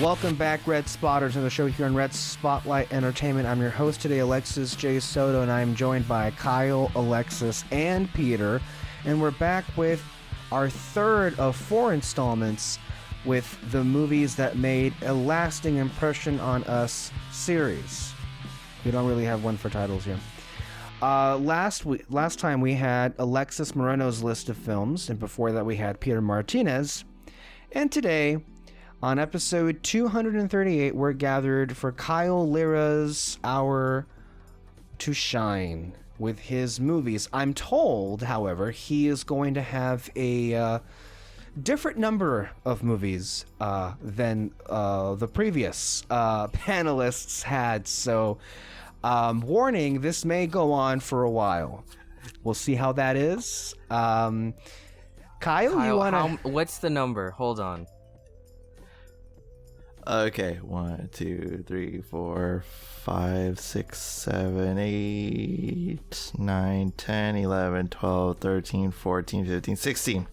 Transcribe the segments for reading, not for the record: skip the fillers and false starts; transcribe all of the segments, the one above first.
Welcome back, Red Spotters, on the show here on Red Spotlight Entertainment. I'm your host today, Alexis J. Soto, and I'm joined by Kyle, Alexis, and Peter. And we're back with our third of 4 installments with the movies that made a lasting impression on us series. We don't really have one for titles here. Last time we had Alexis Moreno's list of films, and before that we had Peter Martinez. And today, on episode 238, we're gathered for Kyle Lira's Hour to Shine with his movies. I'm told, however, he is going to have a different number of movies than the previous panelists had. So, warning, this may go on for a while. We'll see how that is. Kyle, you want to... What's the number? Hold on. Okay, 1, 2, 3, 4, 5, 6, 7, 8, 9, 10, 11, 12, 13, 14, 15, 16.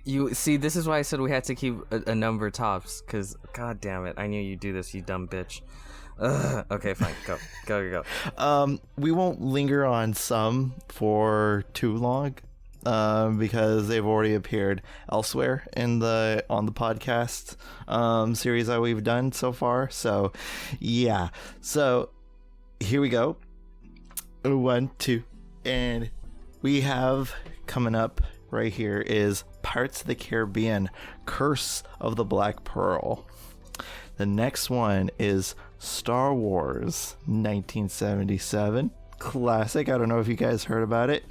You see, this is why I said we had to keep a number tops, because, god damn it, I knew you'd do this, you dumb bitch. Okay, fine, go. We won't linger on some for too long, because they've already appeared elsewhere on the podcast series that we've done so far. So, yeah. So, here we go. 1, 2, and we have coming up right here is Pirates of the Caribbean: Curse of the Black Pearl. The next one is Star Wars 1977. Classic. I don't know if you guys heard about it.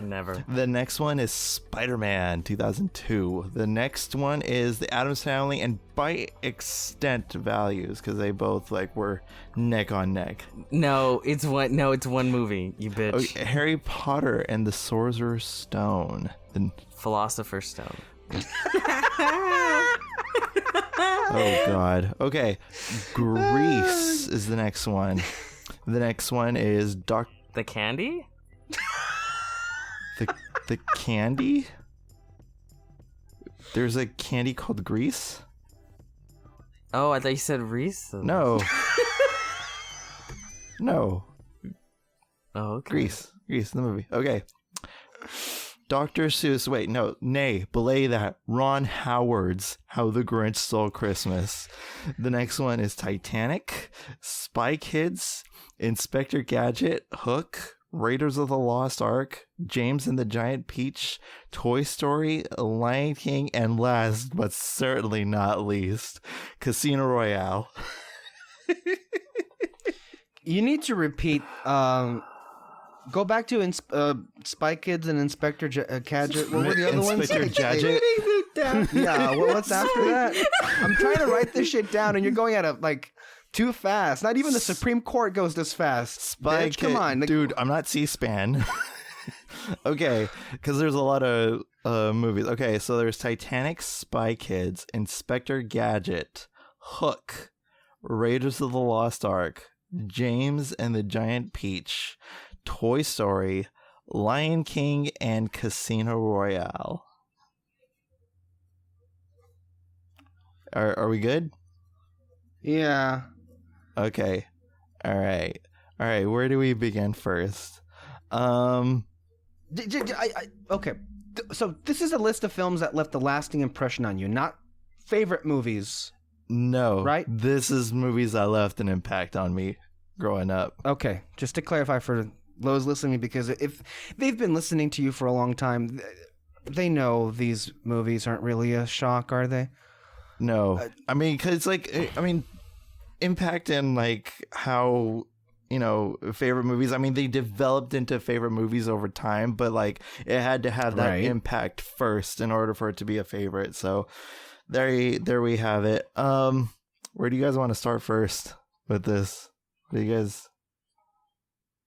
Never. The next one is Spider-Man 2002. The next one is The Addams Family, and by extent values, because they both were neck on neck. No, it's one movie, you bitch. Okay, Harry Potter and the Sorcerer's Stone. Philosopher's Stone. Oh god. Okay. Grease is the next one. The next one is The Candy? The candy? There's a candy called Grease? Oh, I thought you said Reese. No. No. Oh, okay. Grease, the movie. Okay. Dr. Seuss. Wait, no. Nay, belay that. Ron Howard's How the Grinch Stole Christmas. The next one is Titanic, Spy Kids, Inspector Gadget, Hook, Raiders of the Lost Ark, James and the Giant Peach, Toy Story, Lion King, and last but certainly not least, Casino Royale. You need to repeat... Go back to Spy Kids and Inspector Gadget. What were the other ones? Inspector Gadget? Yeah, what's after that? I'm trying to write this shit down, and you're going at it too fast. Not even the Supreme Court goes this fast. Spy Bitch, come on. Dude, I'm not C-SPAN. Okay, because there's a lot of movies. Okay, so there's Titanic, Spy Kids, Inspector Gadget, Hook, Raiders of the Lost Ark, James and the Giant Peach, Toy Story, Lion King, and Casino Royale. Are we good? Yeah. Okay. All right. Where do we begin first? Okay. So this is a list of films that left a lasting impression on you, not favorite movies. No. Right? This is movies that left an impact on me growing up. Okay. Just to clarify for those listening, because if they've been listening to you for a long time, they know these movies aren't really a shock, are they? No. I mean, because, impact in, how, favorite movies. I mean, they developed into favorite movies over time, but, it had to have that impact first in order for it to be a favorite. So, there we have it. Where do you guys want to start first with this? What do you guys...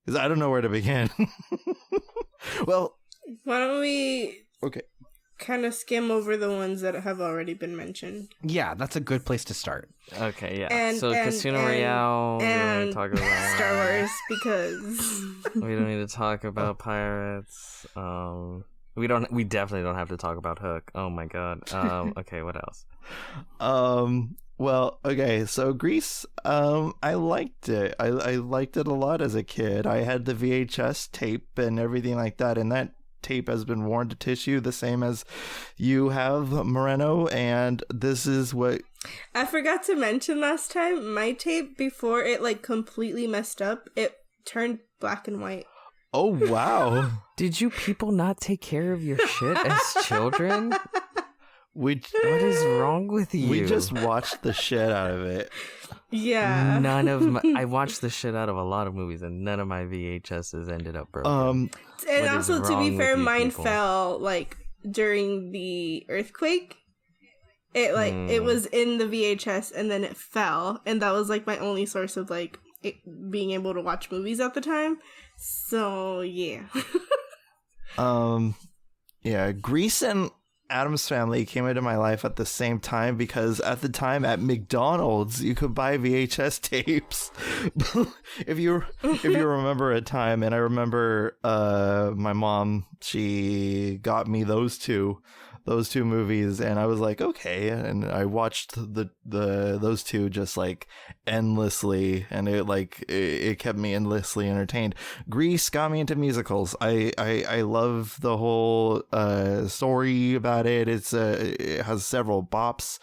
Because I don't know where to begin. Well... Why don't we... Okay. Kind of skim over the ones that have already been mentioned. Yeah, that's a good place to start. Okay, yeah. And Casino Royale, and we don't need to talk about Star Wars, because we don't need to talk about pirates. We definitely don't have to talk about Hook. Oh my god. Okay, what else? Well, okay, so Grease, I liked it. I liked it a lot as a kid. I had the VHS tape and everything like that, and that tape has been worn to tissue, the same as you have, Moreno, and this is what... I forgot to mention last time, my tape, before it, like, completely messed up, it turned black and white. Oh, wow. Did you people not take care of your shit as children? What is wrong with you? We just watched the shit out of it. Yeah. I watched the shit out of a lot of movies, and none of my VHSs ended up broken. And What also, is to be wrong fair, with you mine people? fell, like, during the earthquake. It was in the VHS, and then it fell, and that was, like, my only source of, like, being able to watch movies at the time. So, yeah. Yeah, Grease and Addams Family came into my life at the same time because at the time at McDonald's you could buy VHS tapes. if you remember a time, and I remember my mom, she got me those two movies, and I was like, okay, and I watched those two just like endlessly, and it kept me endlessly entertained. Grease got me into musicals. I love the whole story about it. It has several bops.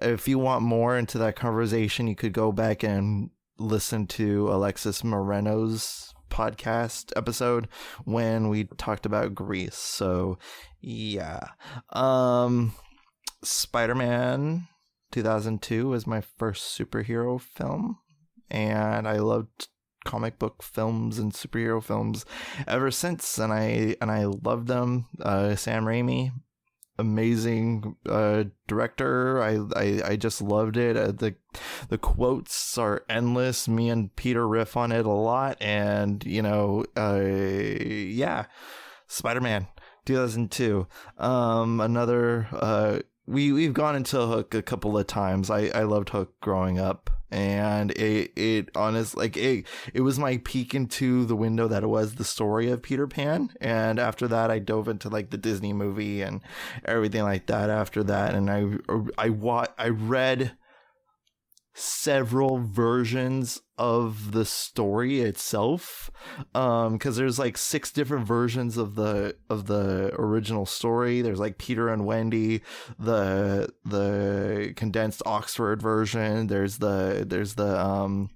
If you want more into that conversation, you could go back and listen to Alexis Moreno's podcast episode when we talked about Grease. So yeah. Spider-Man 2002 was my first superhero film, and I loved comic book films and superhero films ever since, and I loved them. Sam Raimi, amazing director. I just loved it. The quotes are endless. Me and Peter riff on it a lot, and yeah, Spider-Man 2002. Another we've gone into Hook a couple of times. I loved Hook growing up, and it honestly, it was my peek into the window that it was the story of Peter Pan. And after that, I dove into like the Disney movie and everything like that after that, and I read several versions of the story itself, because there's like 6 different versions of the original story. There's like Peter and Wendy, the condensed Oxford version. There's the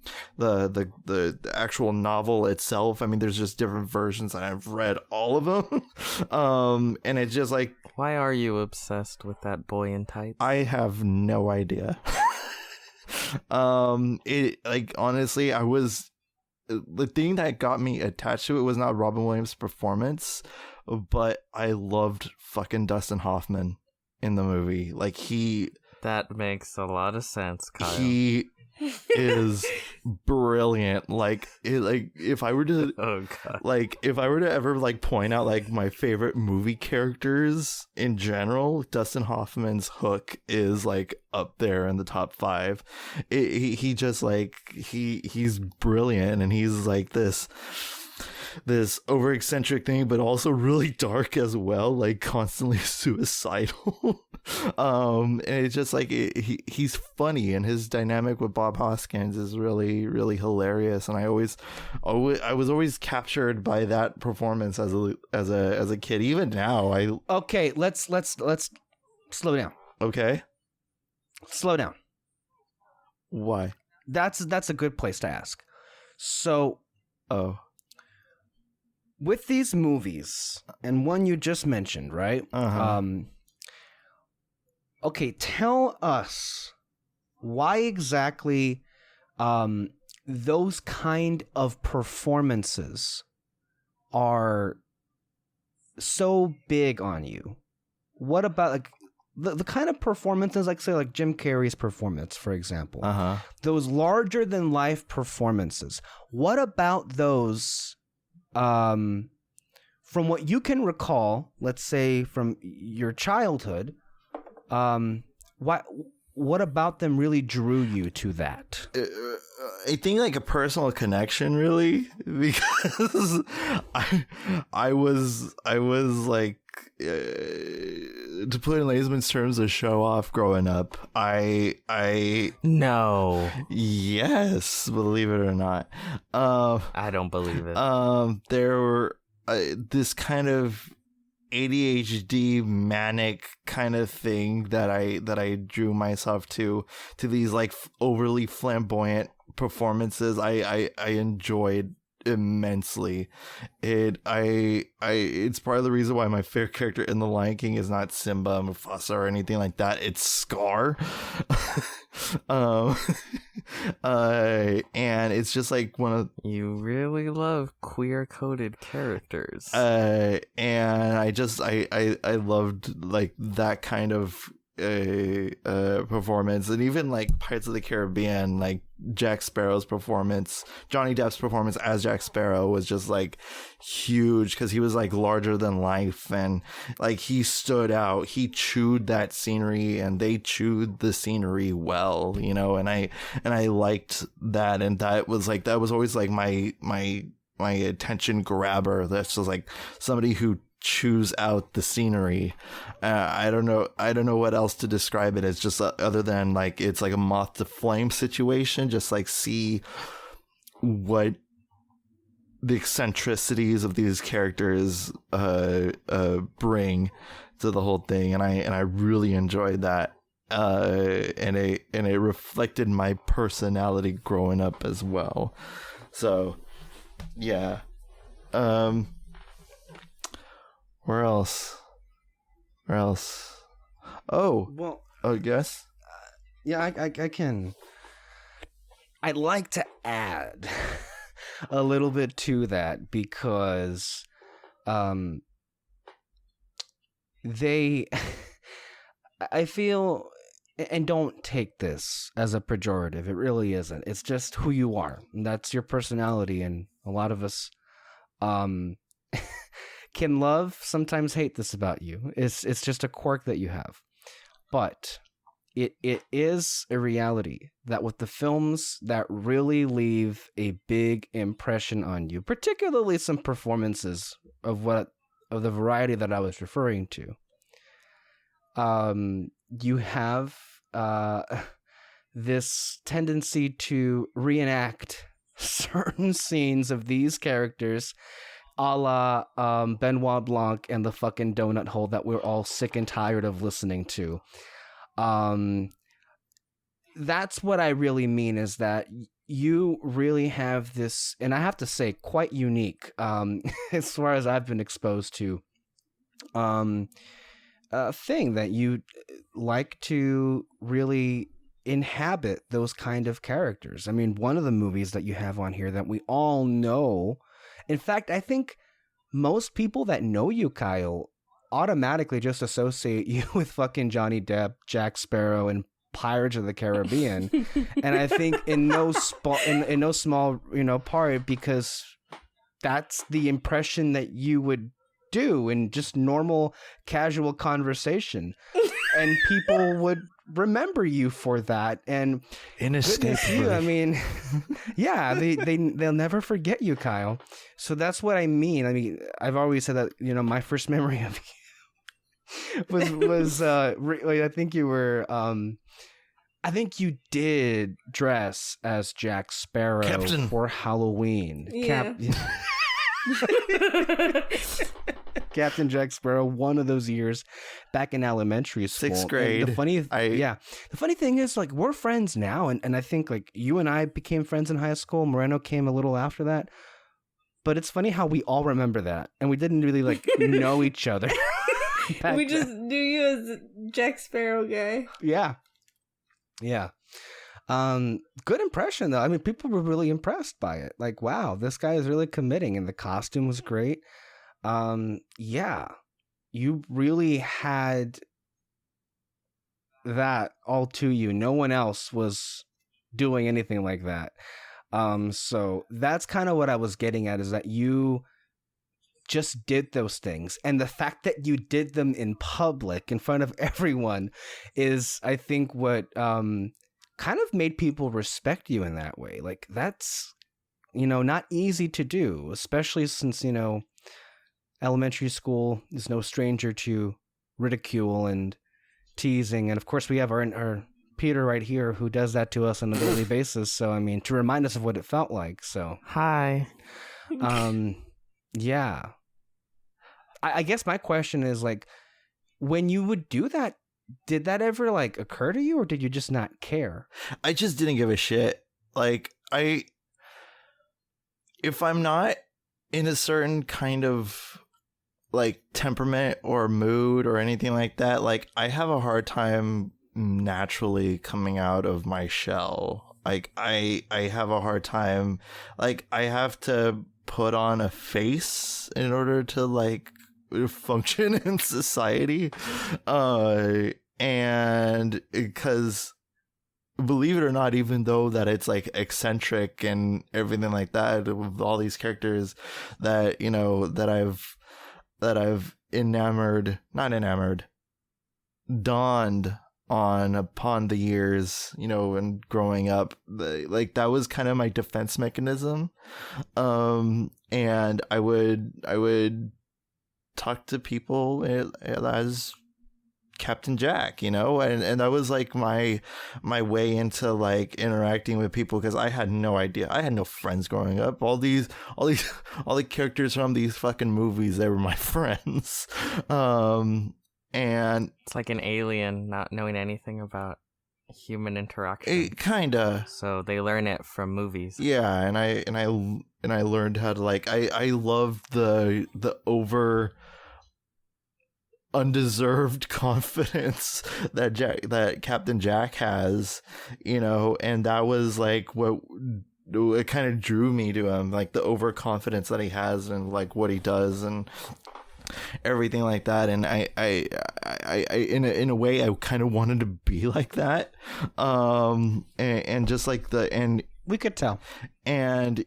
actual novel itself. I mean, there's just different versions, and I've read all of them. And it's just like, why are you obsessed with that boy in tights? I have no idea. It, like, honestly, the thing that got me attached to it was not Robin Williams' performance, but I loved fucking Dustin Hoffman in the movie. Like, that makes a lot of sense, Kyle. He is brilliant. If I were to ever like point out like my favorite movie characters in general, Dustin Hoffman's Hook is like up there in the top 5. He just like he's brilliant, and he's like this over eccentric thing, but also really dark as well, like constantly suicidal. And it's just like he's funny, and his dynamic with Bob Hoskins is really, really hilarious. And I was always captured by that performance as a kid. Even now, Okay, let's slow down. Okay, Slow down. why? That's a good place to ask. So, with these movies, and one you just mentioned, right? Okay, tell us why exactly those kind of performances are so big on you. What about like the kind of performances, like say like Jim Carrey's performance, for example? Those larger than life performances. What about those? From what you can recall, let's say from your childhood, what about them really drew you to that? I think like a personal connection, really, because I was like to put in layman's terms, a show off growing up. No, Yes, believe it or not. I don't believe it. There were this kind of ADHD manic kind of thing that I drew myself to these like overly flamboyant performances. I enjoyed immensely. It's part of the reason why my favorite character in The Lion King is not Simba, Mufasa, or anything like that. It's Scar. And it's just like one of You really love queer-coded characters. and I loved like that kind of performance, and even like Pirates of the Caribbean, like Jack Sparrow's performance, Johnny Depp's performance as Jack Sparrow was just like huge because he was like larger than life, and like he stood out. He chewed that scenery, and they chewed the scenery well, you know. And I liked that, and that was always like my attention grabber. That's just like somebody who chews out the scenery. I don't know what else to describe it as, just other than like it's like a moth to flame situation. Just like see what the eccentricities of these characters bring to the whole thing, and I really enjoyed that. And it reflected my personality growing up as well. So yeah. Where else? Oh, Well, yes. yeah, I can. I'd like to add a little bit to that because they I feel, and don't take this as a pejorative, it really isn't. It's just who you are. And that's your personality, and a lot of us can love, sometimes hate this about you. It's just a quirk that you have. But it is a reality that with the films that really leave a big impression on you, particularly some performances of the variety that I was referring to, you have this tendency to reenact certain scenes of these characters, a la Benoit Blanc and the fucking donut hole that we're all sick and tired of listening to. That's what I really mean, is that you really have this, and I have to say, quite unique, as far as I've been exposed to, a thing that you like to really inhabit those kind of characters. I mean, one of the movies that you have on here that we all know, in fact, I think most people that know you, Kyle, automatically just associate you with fucking Johnny Depp, Jack Sparrow, and Pirates of the Caribbean. And I think in no small, part, because that's the impression that you would do in just normal casual conversation, and people would remember you for that. And Inescapably. I mean, yeah, they'll never forget you, Kyle. So that's what I mean. I mean, I've always said that, my first memory of you was I think you were I think you did dress as Jack Sparrow Captain. for Halloween. Yeah. Captain Jack Sparrow, one of those years back in elementary school. 6th grade. And the funny thing is, like, we're friends now, and I think, like, you and I became friends in high school. Moreno came a little after that. But it's funny how we all remember that, and we didn't really, like, know each other. We just knew you as Jack Sparrow guy. Yeah. Yeah. Good impression, though. I mean, people were really impressed by it. Like, wow, this guy is really committing, and the costume was great. Yeah, you really had that all to you. No one else was doing anything like that. So that's kind of what I was getting at, is that you just did those things. And the fact that you did them in public in front of everyone is, I think, what kind of made people respect you in that way. Like, that's, not easy to do, especially since, elementary school is no stranger to ridicule and teasing. And of course, we have our Peter right here who does that to us on a daily basis. So, I mean, to remind us of what it felt like. So, Hi. Yeah. I guess my question is, like, when you would do that, did that ever, like, occur to you, or did you just not care? I just didn't give a shit. Like, if I'm not in a certain kind of like temperament or mood or anything like that, like I have a hard time naturally coming out of my shell. Like I have a hard time, like I have to put on a face in order to like function in society. And because believe it or not, even though that it's like eccentric and everything like that with all these characters that, you know, that I've dawned on upon the years, you know, and growing up, like that was kind of my defense mechanism. And I would talk to people as Captain Jack, you know, and that was like my way into like interacting with people, because I had no idea. I had no friends growing up. All the characters from these fucking movies, they were my friends. And It's like an alien not knowing anything about human interaction. Kinda. So they learn it from movies. Yeah, and I learned how to like I love the over undeserved confidence that Captain Jack has, you know, and that was like what it kind of drew me to him, like the overconfidence that he has and like what he does and everything like that. And I in a way I kind of wanted to be like that, and just like and we could tell, and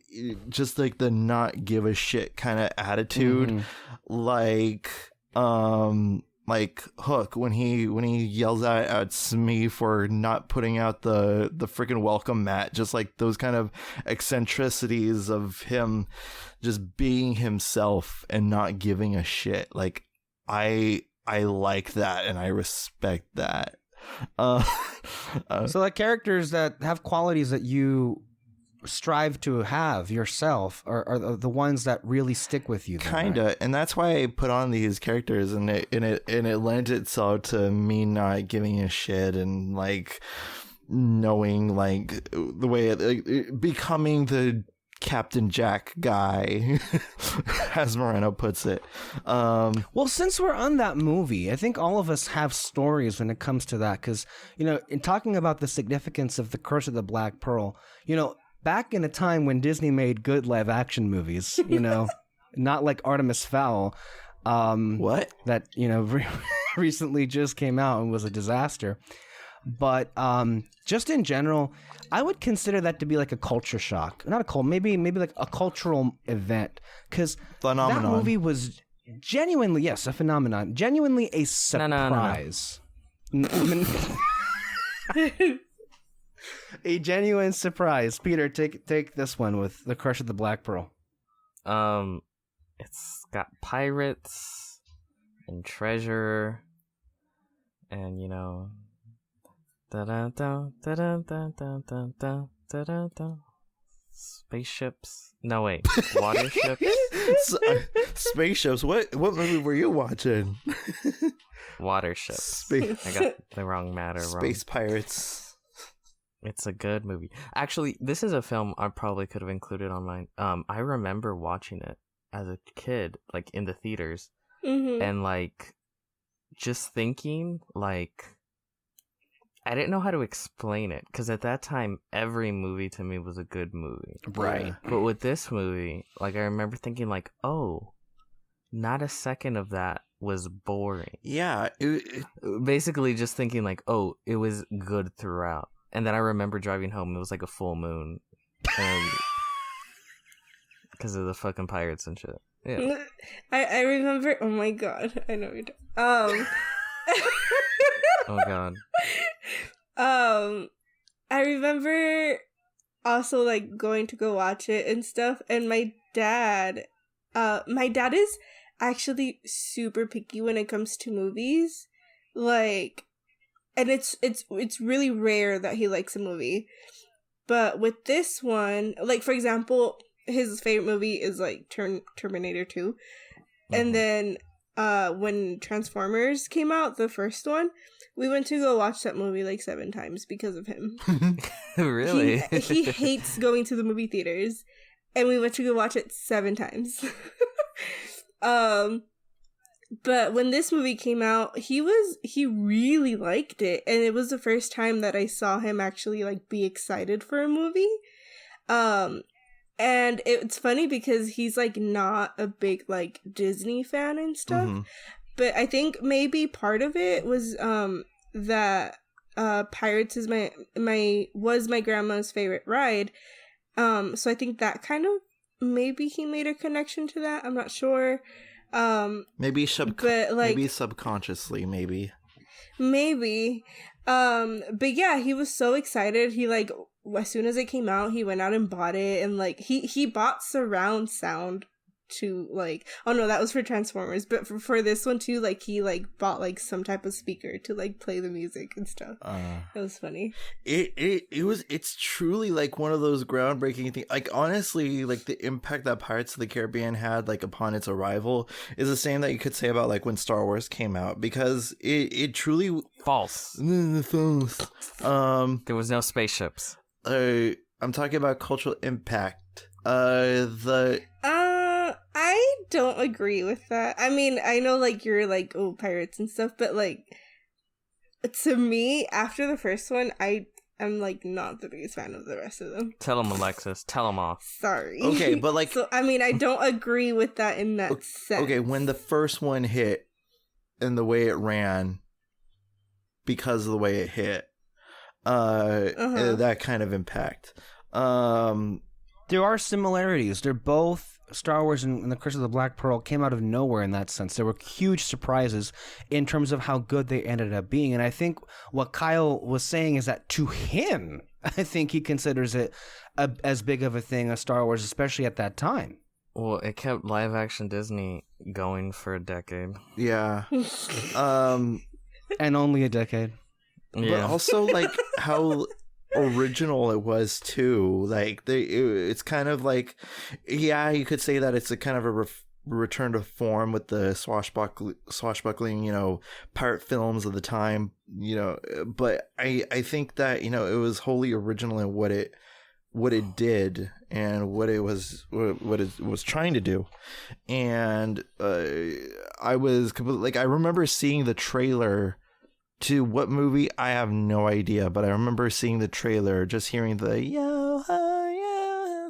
just like the not give a shit kind of attitude, like Hook when he yells at Smee for not putting out the freaking welcome mat, just like those kind of eccentricities of him just being himself and not giving a shit. Like I like that and I respect that. So like characters that have qualities that you strive to have yourself are the ones that really stick with you then, kinda, right? And that's why I put on these characters, and it lent itself to me not giving a shit and like knowing like the way becoming the Captain Jack guy, as Moreno puts it. Well, since we're on that movie, I think all of us have stories when it comes to that, because, you know, in talking about the significance of The Curse of the Black Pearl, you know, back in a time when Disney made good live action movies, you know, not like Artemis Fowl, what? That, you know, recently just came out and was a disaster. But just in general, I would consider that to be like a culture shock. Not a cult, maybe like a cultural event. Because that movie was genuinely, yes, a phenomenon. Genuinely a surprise. No. A genuine surprise. Peter, take this one with The Crush of the Black Pearl. It's got pirates and treasure and, you know, spaceships. No, wait, water ships. Spaceships. What movie were you watching? Water ships. I got the wrong matter wrong. Space pirates. It's a good movie. Actually, this is a film I probably could have included on mine. I remember watching it as a kid, like in the theaters, and like just thinking, like, I didn't know how to explain it, because at that time, every movie to me was a good movie. Right. But with this movie, like, I remember thinking, like, oh, not a second of that was boring. Yeah. Basically just thinking, like, oh, it was good throughout. And then I remember driving home, it was like a full moon. Because of the fucking pirates and shit. Yeah. I remember, oh my god, I know you're oh god. I remember also like going to go watch it and stuff, and my dad is actually super picky when it comes to movies. Like, and it's really rare that he likes a movie. But with this one, like, for example, his favorite movie is, like, Terminator 2. And then when Transformers came out, the first one, we went to go watch that movie, like, 7 times because of him. Really? He hates going to the movie theaters. And we went to go watch it 7 times. But when this movie came out, he really liked it, and it was the first time that I saw him actually, like, be excited for a movie. And it's funny because he's, like, not a big, like, Disney fan and stuff. Mm-hmm. But I think maybe part of it was that Pirates is was my grandma's favorite ride. So I think that kind of, maybe he made a connection to that. I'm not sure. Maybe subconsciously, maybe. But yeah, he was so excited. He, like, as soon as it came out, he went out and bought it, and, like, he bought surround sound to, like, oh no, that was for Transformers, but for this one too, like, he, like, bought, like, some type of speaker to, like, play the music and stuff. It was funny. It's truly, like, one of those groundbreaking things. Like, honestly, like, the impact that Pirates of the Caribbean had, like, upon its arrival is the same that you could say about, like, when Star Wars came out, because it truly false. There was no spaceships. I'm talking about cultural impact. I don't agree with that. I mean, I know, like, you're like, oh, pirates and stuff, but, like, to me, after the first one, I'm, like, not the biggest fan of the rest of them. Tell them, Alexis. Tell them off. Sorry. Okay, but, like... So, I mean, I don't agree with that in that sense. Okay, when the first one hit, and the way it ran, because of the way it hit, that kind of impact. There are similarities. They're both... Star Wars and The Curse of the Black Pearl came out of nowhere in that sense. There were huge surprises in terms of how good they ended up being. And I think what Kyle was saying is that to him, I think he considers it as big of a thing as Star Wars, especially at that time. Well, it kept live action Disney going for a decade. Yeah. And only a decade. Yeah. But also, like, how... original it was too. Like, it's kind of like, yeah, you could say that it's a kind of a return to form with the swashbuckling, you know, pirate films of the time, you know. But I think that, you know, it was wholly original in what it did and what it was trying to do. And I was completely, like, I remember seeing the trailer to what movie, I have no idea, but I remember seeing the trailer, just hearing the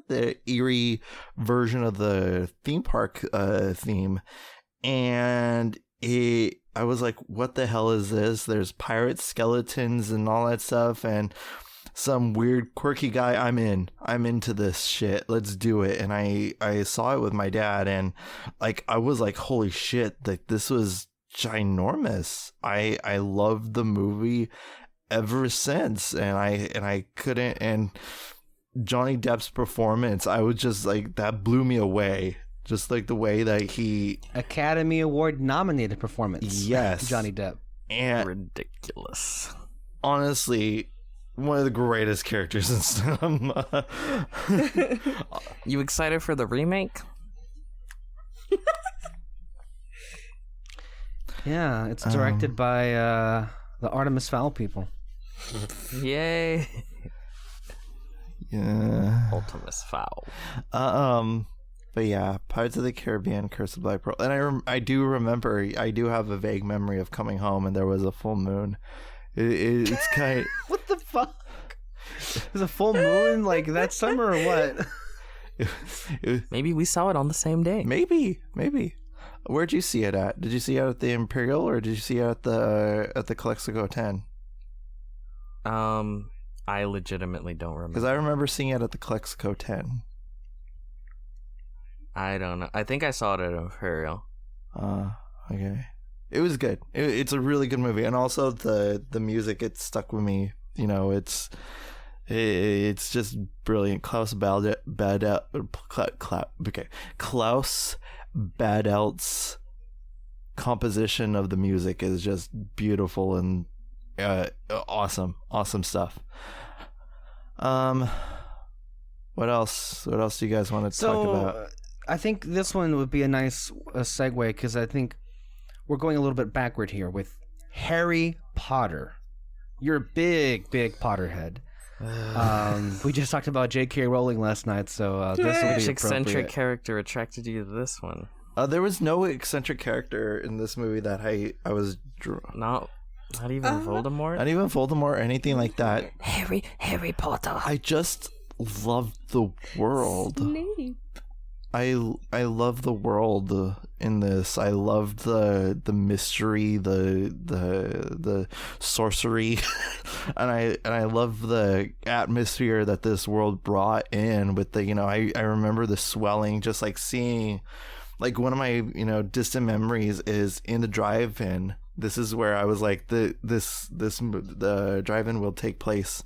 the eerie version of the theme park theme, and I was like, what the hell is this? There's pirate skeletons and all that stuff, and some weird quirky guy. I'm into this shit, let's do it. And I saw it with my dad, and, like, I was like, holy shit, like, this was ginormous. I loved the movie ever since, and I couldn't. And Johnny Depp's performance, I was just like, that blew me away. Just like the way that he Academy Award nominated performance. Yes, Johnny Depp. And ridiculous. Honestly, one of the greatest characters in cinema. You excited for the remake? Yeah, it's directed by the Artemis Fowl people. Yay! Yeah, Artemis Fowl. But yeah, Pirates of the Caribbean, Curse of the Black Pearl, and I do remember. I do have a vague memory of coming home and there was a full moon. It's kind of... What the fuck? There's a full moon like that summer or what? Maybe we saw it on the same day. Maybe. Where'd you see it at? Did you see it at the Imperial, or did you see it at the Calexico 10? I legitimately don't remember. Because I remember seeing it at the Calexico 10. I don't know. I think I saw it at Imperial. Okay. It was good. It's a really good movie, and also the music, it stuck with me. You know, it's It's just brilliant. Klaus Badelt's composition of the music is just beautiful and awesome stuff. What else do you guys want to talk about? I think this one would be a nice segue, because I think we're going a little bit backward here with Harry Potter. You're a big Potterhead. We just talked about J.K. Rowling last night, so this will be Which eccentric appropriate. character attracted you to this one? There was no eccentric character in this movie that I was Not even Voldemort? not even Voldemort or anything like that. Harry Potter. I just loved the world. Snape. I love the world in this. I loved the mystery, the sorcery, and I love the atmosphere that this world brought in with the, I remember the swelling, just like seeing, like, one of my distant memories is in the drive-in. This is where I was like, the drive-in will take place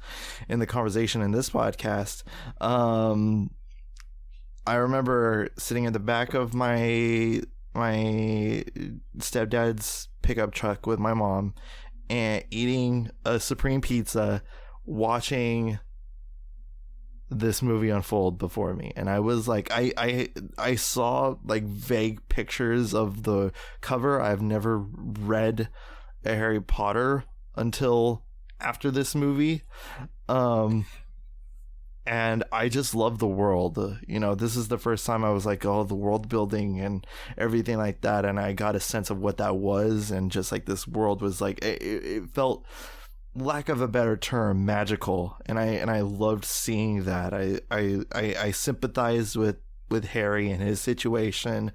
in the conversation in this podcast. I remember sitting in the back of my stepdad's pickup truck with my mom and eating a Supreme pizza, watching this movie unfold before me. And I was like, I saw like vague pictures of the cover. I've never read a Harry Potter until after this movie. And I just love the world. This is the first time I was like, oh, the world building and everything like that. And I got a sense of what that was. And just like this world was like, it felt, lack of a better term, magical. And I loved seeing that. I sympathized with Harry and his situation.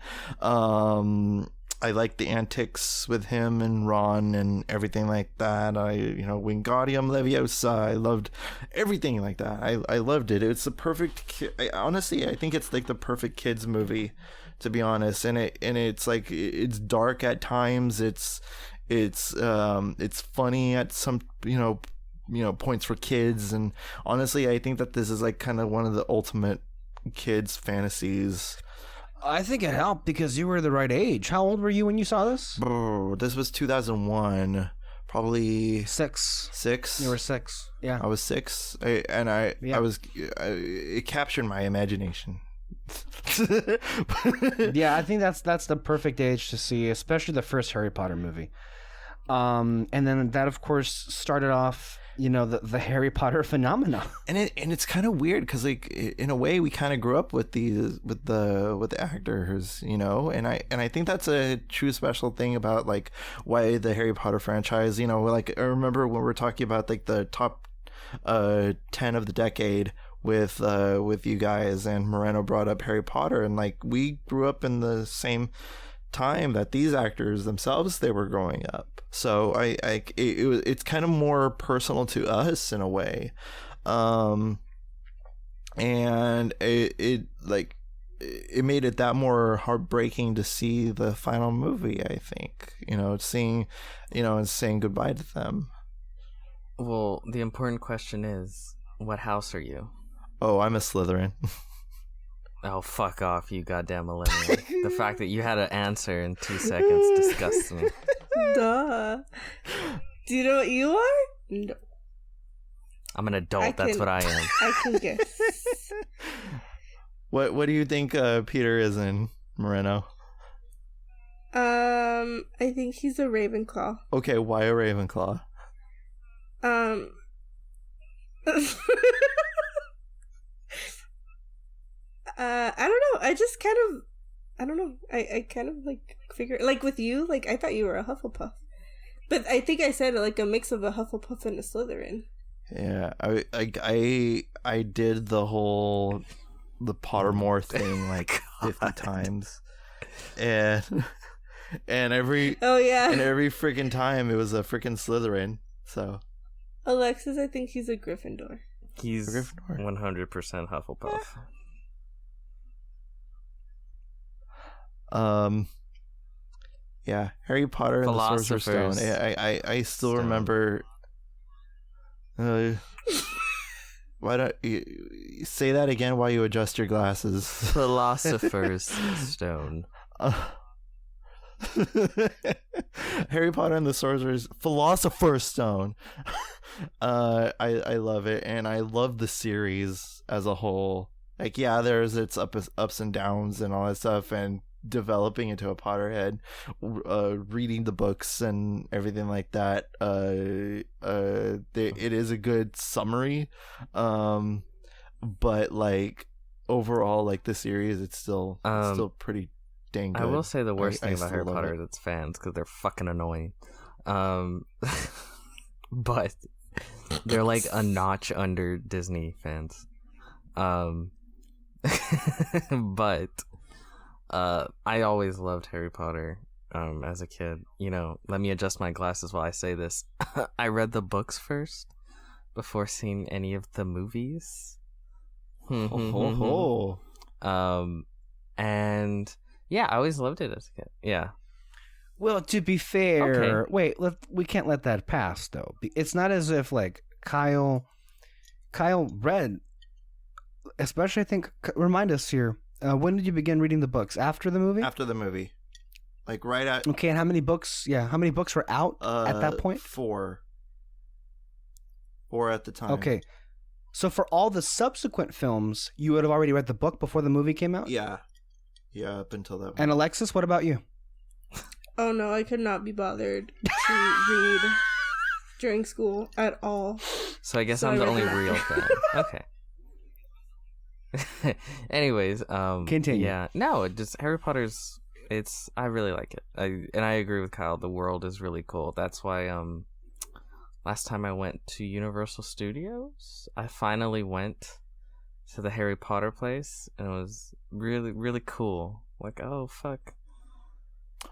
I liked the antics with him and Ron and everything like that. Wingardium Leviosa. I loved everything like that. I loved it. It's the perfect. Honestly, I think it's like the perfect kids movie, to be honest. And it's like, it's dark at times. It's funny at some points for kids. And honestly, I think that this is like kind of one of the ultimate kids fantasies. I think it helped because you were the right age. How old were you when you saw this? This was 2001. Probably 6. You were 6. Yeah. I was 6. It captured my imagination. Yeah, I think that's the perfect age to see, especially the first Harry Potter movie. And then that, of course, started off, the Harry Potter phenomena. And it's kind of weird because, like, in a way, we kind of grew up with the actors, and I think that's a true special thing about, like, why the Harry Potter franchise, like, I remember when we were talking about like the top 10 of the decade with you guys, and Moreno brought up Harry Potter, and like, we grew up in the same time that these actors themselves, they were growing up. So it's kind of more personal to us in a way. And it made it that more heartbreaking to see the final movie, I think, seeing, and saying goodbye to them. Well, the important question is, what house are you? Oh, I'm a Slytherin. Oh, fuck off, you goddamn millennial. The fact that you had an answer in 2 seconds disgusts me. Duh. Do you know what you are? No. I'm an adult, that's what I am. I can guess. What do you think Peter is in, Moreno? I think he's a Ravenclaw. Okay, why a Ravenclaw? I don't know. I don't know. I kind of like figure, like with you, like I thought you were a Hufflepuff, but I think I said like a mix of a Hufflepuff and a Slytherin. Yeah, I did the Pottermore thing like 50 times, and every freaking time it was a freaking Slytherin. So Alexis, I think he's a Gryffindor. He's 100% Hufflepuff. Yeah, Harry Potter and the Sorcerer's Stone. I still remember. Why don't you say that again while you adjust your glasses? Philosopher's Stone. Harry Potter and the Sorcerer's Philosopher's Stone. I love it, and I love the series as a whole. Like, yeah, there's its ups and downs and all that stuff, and developing into a Potterhead, reading the books and everything like that. It is a good summary, but like overall, like the series, it's still pretty dang good. I will say the worst thing about Harry Potter it. is its fans, because they're fucking annoying. But they're like a notch under Disney fans. But I always loved Harry Potter as a kid. You know, let me adjust my glasses while I say this. I read the books first before seeing any of the movies. And yeah, I always loved it as a kid. Yeah. Well, to be fair, Okay. wait, we can't let that pass though. It's not as if like Kyle read, especially I think. Remind us here. When did you begin reading the books? After the movie? After the movie, like right at. Okay, and how many books? Yeah, how many books were out at that point? 4 at the time. Okay, so for all the subsequent films, you would have already read the book before the movie came out. Yeah, up until that. And Alexis, what about you? Oh no, I could not be bothered to read during school at all. So I guess So I'm I the read only the- real fan. Okay. Anyways, Continue. Yeah, no, Harry Potter's. I really like it. I agree with Kyle. The world is really cool. That's why last time I went to Universal Studios, I finally went to the Harry Potter place, and it was really really cool. Like, oh fuck.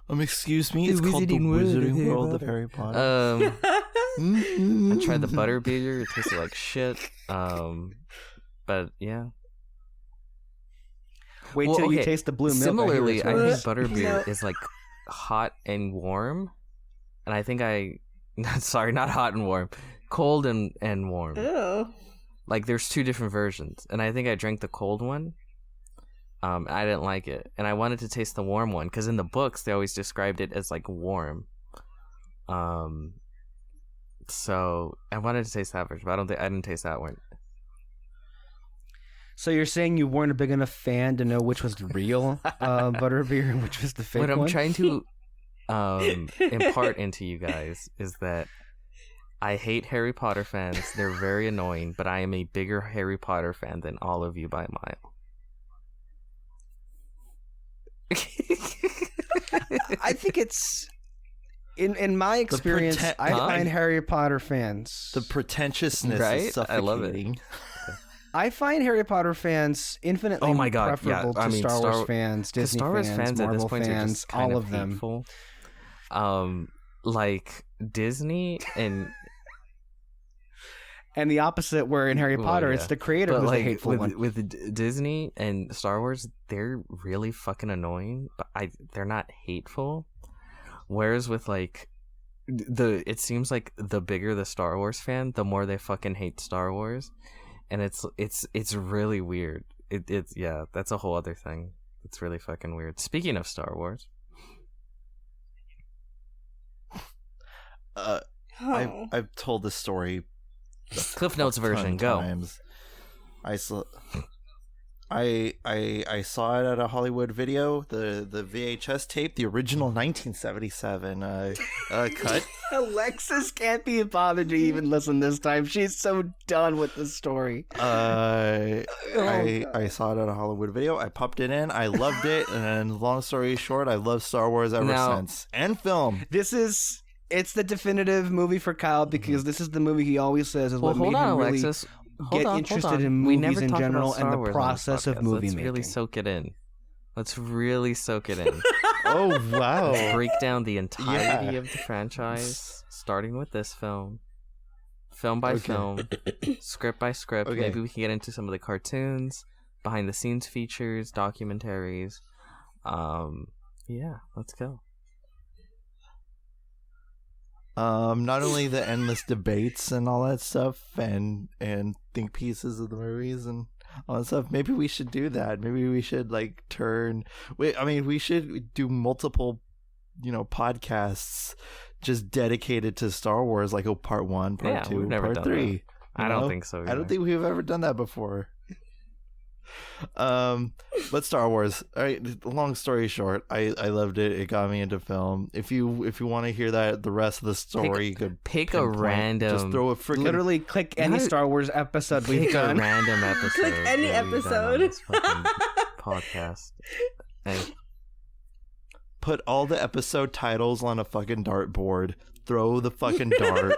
Excuse me, The it's called the Wizarding World of Wizarding Harry World of Potter. Harry Potter. I tried the butterbeer. It tasted like shit. But yeah. Wait Well, till you okay, taste the blue milk. Similarly, I hear think butterbeer No. is like hot and warm, and I think sorry, not hot and warm, cold and warm. Oh. Like there's two different versions, and I think I drank the cold one. I didn't like it, and I wanted to taste the warm one because in the books they always described it as like warm. So I wanted to taste that version, but I didn't taste that one. So you're saying you weren't a big enough fan to know which was the real butterbeer and which was the fake What I'm one? trying to impart into you guys is that I hate Harry Potter fans. They're very annoying, but I am a bigger Harry Potter fan than all of you by a mile. I think it's in my experience. I find Harry Potter fans. The pretentiousness Right? is I love it. suffocating. I find Harry Potter fans infinitely Oh my God, yeah. preferable I to mean, Star Star- Wars fans, Disney Star Wars fans, at this Marvel point are fans, just kind all of them. hateful. Like Disney and And the opposite, where in Harry Well, Potter, yeah. it's the creator but who's like the hateful one. with Disney and Star Wars, they're really fucking annoying, but they're not hateful. Whereas with like it seems like the bigger the Star Wars fan, the more they fucking hate Star Wars, and it's really weird. It's yeah, that's a whole other thing. It's really fucking weird. Speaking of Star Wars, Oh. I've told this story. Cliff Notes version, go. Times. I saw it at a Hollywood video, the VHS tape, the original 1977 cut. Alexis can't be bothered to even listen this time. She's so done with the story. I saw it at a Hollywood video. I popped it in. I loved it, and long story short, I love Star Wars ever Now- since. And film. It's the definitive movie for Kyle because this is the movie he always says is Well, what made hold on, him really Alexis. get Hold interested on. in We movies never in talked general about Star and the Wars on this process of podcast. movie Let's making. really soak it in. Let's really soak it in. Oh wow! Break down the entirety of the franchise, starting with this film by Okay. film, script by script. Okay. Maybe we can get into some of the cartoons, behind the scenes features, documentaries. Yeah, let's go. Not only the endless debates and all that stuff, and think pieces of the movies and all that stuff. Maybe we should do that. Maybe we should like we should do multiple, podcasts just dedicated to Star Wars, like part 1, part 2, part 3. I don't think so either. I don't think we've ever done that before. But Star Wars. All right, long story short, I loved it. It got me into film. If you want to hear the rest of the story, you could pick a random. Just throw a freaking. Literally, click any Star Wars episode we've done. A random episode. Click any episode. Podcast. And put all the episode titles on a fucking dartboard. Throw the fucking dart.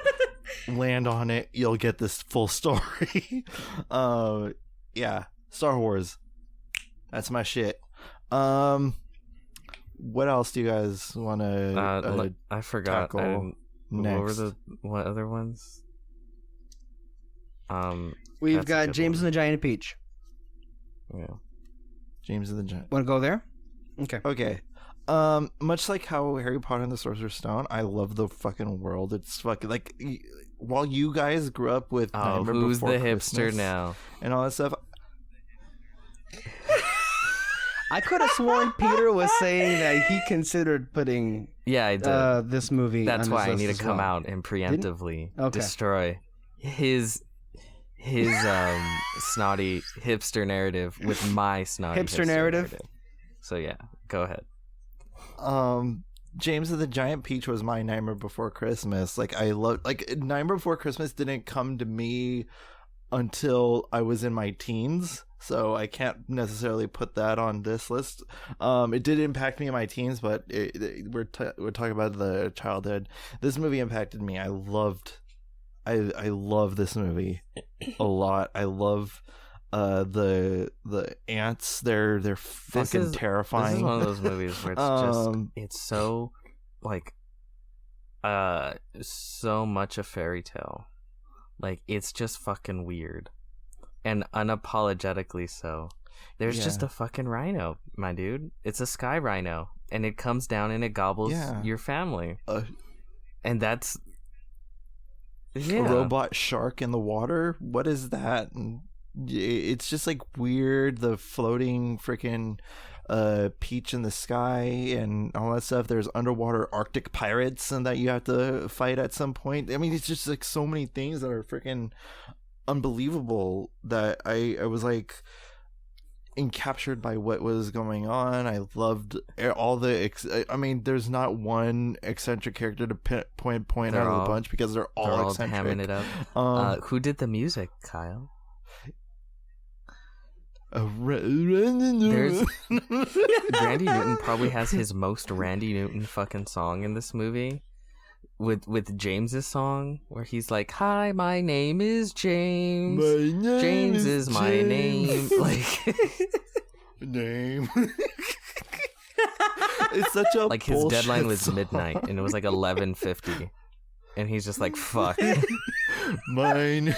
Land on it. You'll get this full story. Yeah. Star Wars. That's my shit. What else do you guys want to I forgot. tackle next? What other ones? We've got James and the Giant Peach. Yeah. James and the Giant. Want to go there? Okay. Much like how Harry Potter and the Sorcerer's Stone, I love the fucking world. It's fucking like, while you guys grew up with Nightmare who's Before the Christmas hipster now and all that stuff. I could have sworn Peter was saying that he considered putting I did. this movie. That's on why his I need to list as come well. out and preemptively Okay. destroy his snotty hipster narrative with my snotty Hipster narrative? So yeah, go ahead. James and the Giant Peach was my Nightmare Before Christmas. Like, I love, like, Nightmare Before Christmas didn't come to me until I was in my teens, so I can't necessarily put that on this list. It did impact me in my teens, but we're talking about the childhood. This movie impacted me. I love this movie a lot. I love the ants. They're fucking terrifying. This is one of those movies where it's so like so much a fairy tale. Like, it's just fucking weird and unapologetically so. There's just a fucking rhino, my dude. It's a sky rhino, and it comes down and it gobbles your family. And that's a robot shark in the water. What is that? And it's just like weird. The floating freaking peach in the sky and all that stuff. There's underwater Arctic pirates and that you have to fight at some point. I mean, it's just like so many things that are freaking unbelievable that I was like encaptured by what was going on. I loved all the I mean, there's not one eccentric character to point out of the bunch because they're all eccentric. Hamming it up. Who did the music, Kyle? There's Randy Newton probably has his most Randy Newton fucking song in this movie, with James's song where he's like, "Hi, my name is James. James is my name." Like name. It's such a like his deadline was song. midnight and it was like 11:50, and he's just like, "Fuck." Mine.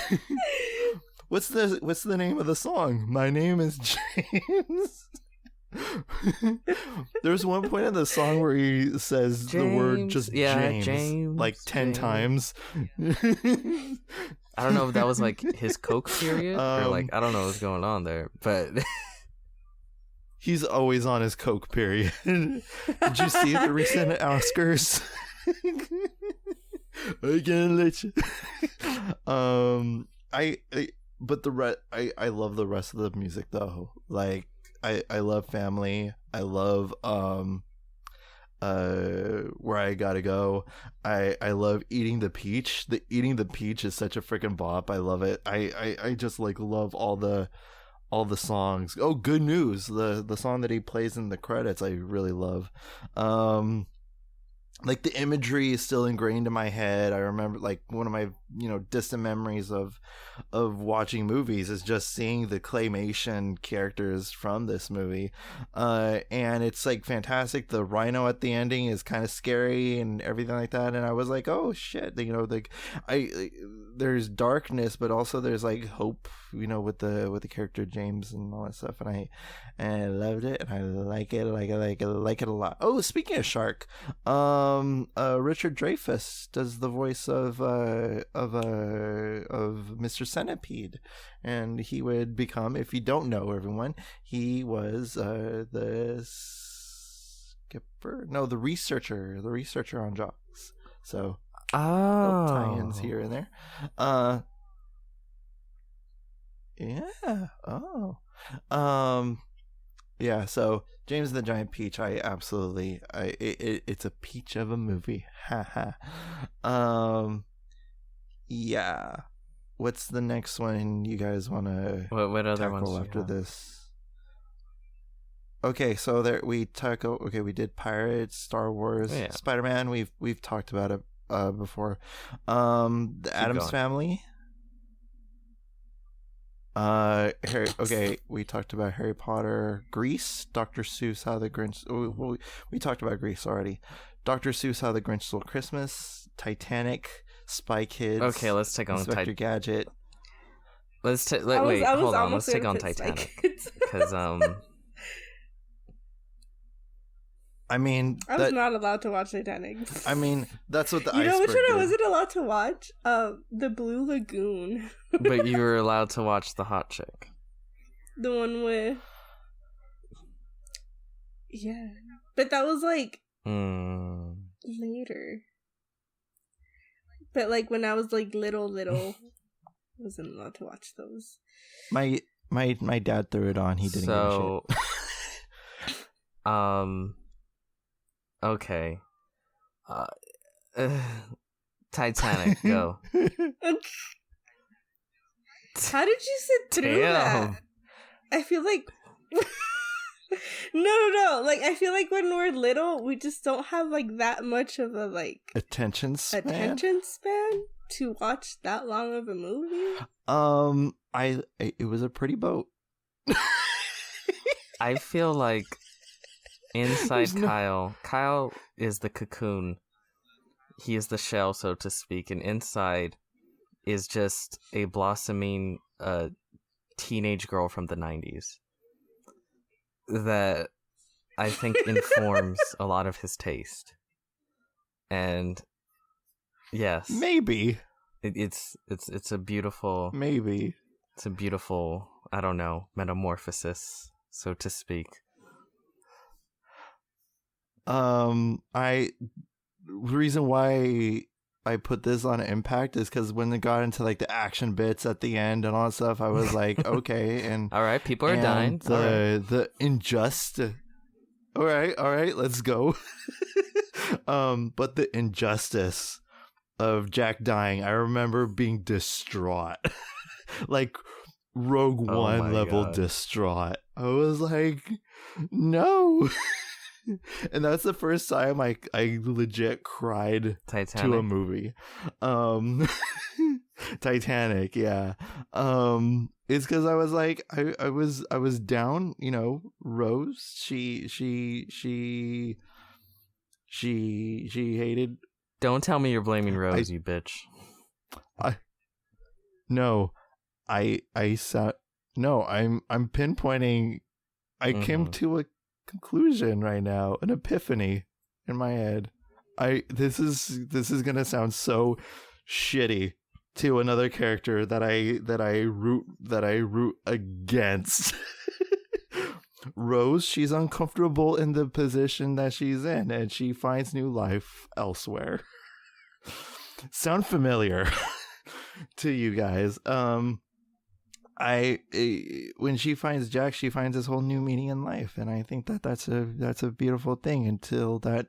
What's the name of the song? My name is James. There's one point in the song where he says the word just James like 10 times. I don't know if that was like his coke period or like I don't know what's going on there, but he's always on his coke period. Did you see the recent Oscars? I can't let you. But I love the rest of the music though. Like I love Family. I love Where I Gotta Go. I love Eating the Peach. The Eating the Peach is such a freaking bop. I love it. I just like love all the songs. Oh, Good News, the song that he plays in the credits, I really love. Like the imagery is still ingrained in my head. I remember like one of my distant memories of watching movies is just seeing the claymation characters from this movie, and it's like fantastic. The rhino at the ending is kind of scary and everything like that, and I was like, oh shit, like there's darkness, but also there's like hope, with the character James and all that stuff, and I loved it, and I like it a lot. Oh, speaking of shark, Richard Dreyfuss does the voice of Mr. Centipede, and he would become, if you don't know, everyone, he was the researcher on Jaws. So little tie-ins here and there. Yeah. Oh. Yeah, so James and the Giant Peach, it's a peach of a movie. Haha. Yeah. What's the next one you guys want to what other tackle ones after this? Okay, so we did Pirates, Star Wars, Spider-Man. We've talked about it before. The Addams Family. We talked about Harry Potter, Grease, Dr. Seuss, How the Grinch. We talked about Grease already. Dr. Seuss, How the Grinch Stole Christmas, Titanic, Spy Kids. Okay, let's take on Inspector Gadget. Let's take on Titanic because I mean, I was not allowed to watch Titanic. I mean, that's what the You know iceberg which one I did. wasn't allowed to watch? The Blue Lagoon. But you were allowed to watch the hot chick. The one with... Yeah. But that was, like, later. But, like, when I was, like, little, I wasn't allowed to watch those. My dad threw it on. He didn't give a shit. Okay. Titanic, go. How did you sit through that? I feel like... No. Like, I feel like when we're little, we just don't have, like, that much of a, like... Attention span to watch that long of a movie? It was a pretty boat. I feel like inside Kyle is the cocoon. He is the shell, so to speak, and inside is just a blossoming teenage girl from the 90s that I think informs a lot of his taste. And yes, maybe it's a beautiful, it's a beautiful, I don't know, metamorphosis, so to speak. The reason why I put this on Impact is because when it got into like the action bits at the end and all that stuff, I was like, okay, and all right, people are dying. The injustice. All right, let's go. But the injustice of Jack dying, I remember being distraught, like Rogue One level distraught. I was like, no. And that's the first time I legit cried Titanic. to a movie. Titanic, yeah. It's because I was like, I was down, Rose, she hated. Don't tell me you're blaming Rose, you bitch. I'm pinpointing. I came to a conclusion right now, an epiphany in my head. This is gonna sound so shitty to another character that I root against. Rose, she's uncomfortable in the position that she's in, and she finds new life elsewhere. Sound familiar to you guys? When she finds Jack, she finds this whole new meaning in life, and I think that's a beautiful thing. Until that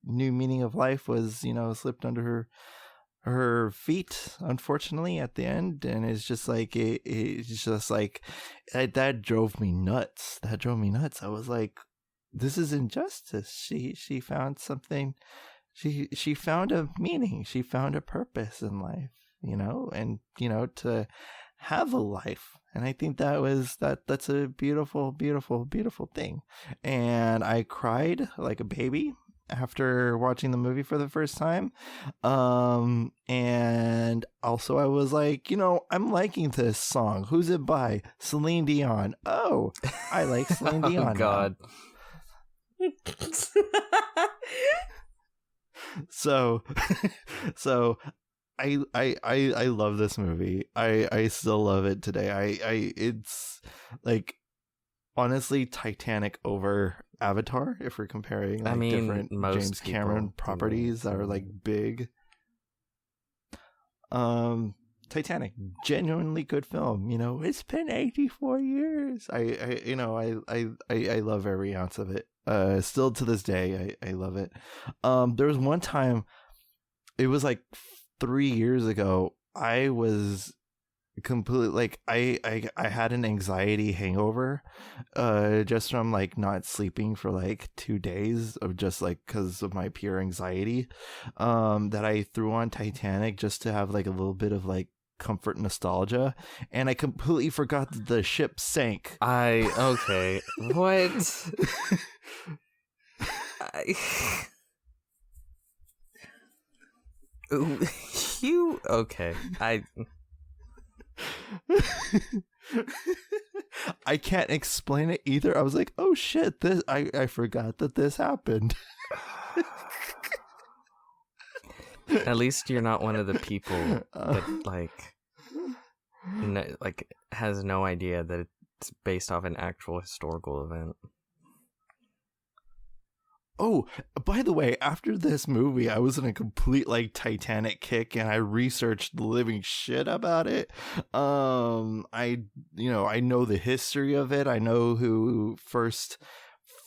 new meaning of life was, slipped under her feet, unfortunately, at the end, and it's just like that drove me nuts. I was like, this is injustice. She found something. She found a meaning. She found a purpose in life. and to have a life. And I think that's a beautiful, beautiful, beautiful thing. And I cried like a baby after watching the movie for the first time. And also I was like, I'm liking this song. Who's it by? Celine Dion. Oh, I like Celine Dion. Oh God. So I love this movie. I still love it today. It's like honestly Titanic over Avatar if we're comparing like different James Cameron properties that are like big. Titanic, genuinely good film. It's been 84 years. I love every ounce of it. Still to this day, I love it. There was one time, it was like 3 years ago, I was completely like I had an anxiety hangover just from like not sleeping for like 2 days of just like because of my pure anxiety that I threw on Titanic just to have like a little bit of like comfort nostalgia, and I completely forgot that the ship sank. Okay. What? Okay. I can't explain it either. I was like, oh shit, I forgot that this happened. At least you're not one of the people that has no idea that it's based off an actual historical event. Oh, by the way, after this movie, I was in a complete like Titanic kick, and I researched the living shit about it. I know the history of it. I know who first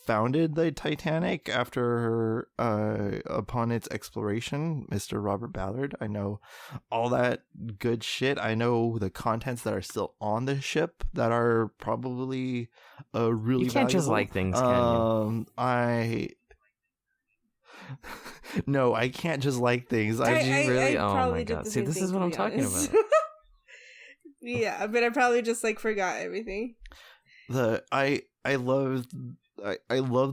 founded the Titanic upon its exploration, Mr. Robert Ballard. I know all that good shit. I know the contents that are still on the ship that are probably really You can't valuable. just like things, can you? No, I can't just like things. Really? I Oh probably my did God. the See, same this thing, is what to I'm be talking honest. about. Yeah, but I probably just like forgot everything. I love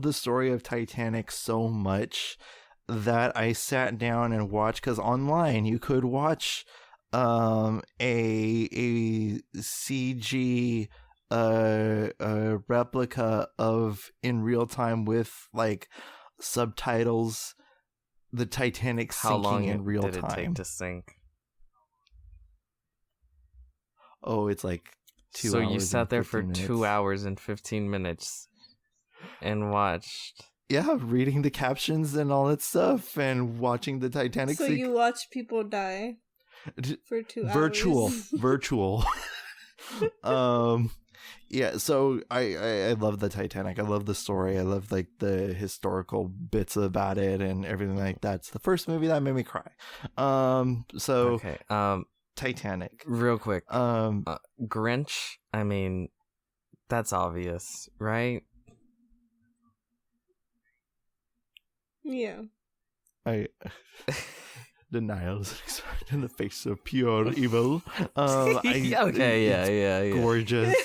the story of Titanic so much that I sat down and watched, because online you could watch a CG replica of in real time with like subtitles, the Titanic How sinking long in real did time. it take to sink? Oh, it's like 2 So hours. you sat there for 15 2 minutes. hours and 15 minutes and watched. Yeah, reading the captions and all that stuff and watching the Titanic So sink. you watch people die for 2 hours. Virtual. Yeah, so I love the Titanic. I love the story. I love like the historical bits about it and everything like that. It's the first movie that made me cry. So Okay. Titanic. Real quick. Grinch. I mean, that's obvious, right? Yeah. Denial is expressed in the face of pure evil. Okay, yeah. Gorgeous.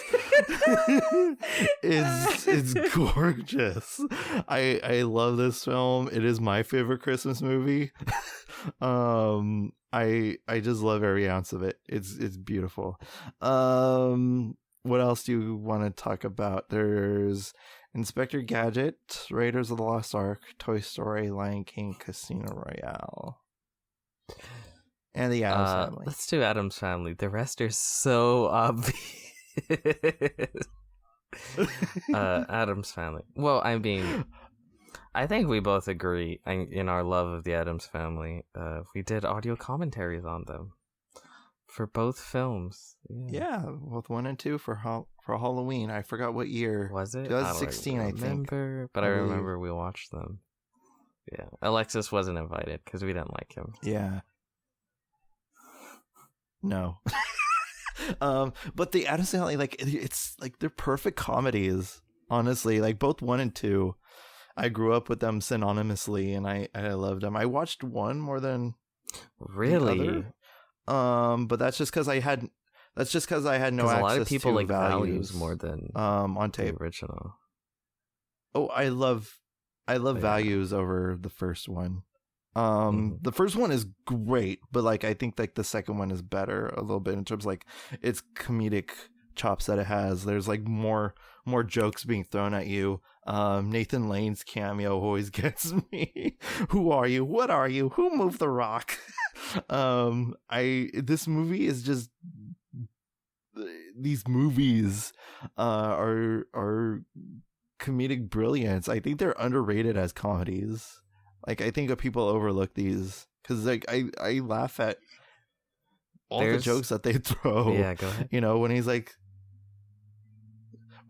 It's gorgeous. I love this film. It is my favorite Christmas movie. I just love every ounce of it. It's beautiful. What else do you want to talk about? There's Inspector Gadget, Raiders of the Lost Ark, Toy Story, Lion King, Casino Royale, and the Addams Family. Let's do Addams Family. The rest are so obvious. Addams Family. Well, I mean, I think we both agree in our love of the Addams Family. We did audio commentaries on them for both films. Yeah, both 1 and 2 for Halloween. I forgot what year. Was it? 2016, I think. But I remember we watched them. Yeah, Alexis wasn't invited because we didn't like him. Yeah. No. But the Addams Family, like, it's like they're perfect comedies. Honestly, like both 1 and 2, I grew up with them synonymously, and I loved them. I watched one more than Really. the other. But that's just because I had no access a lot of people to like values more than on the tape. original. Oh, I love Yeah. values over the first one. The first one is great, but like I think like the second one is better a little bit in terms of like its comedic chops that it has. There's like more jokes being thrown at you. Nathan Lane's cameo always gets me. Who are you? What are you? Who moved the rock? This movie is just, these movies are comedic brilliance. I think they're underrated as comedies. Like I think that people overlook these because like I laugh at all the jokes that they throw. Yeah, go ahead. You know, when he's like,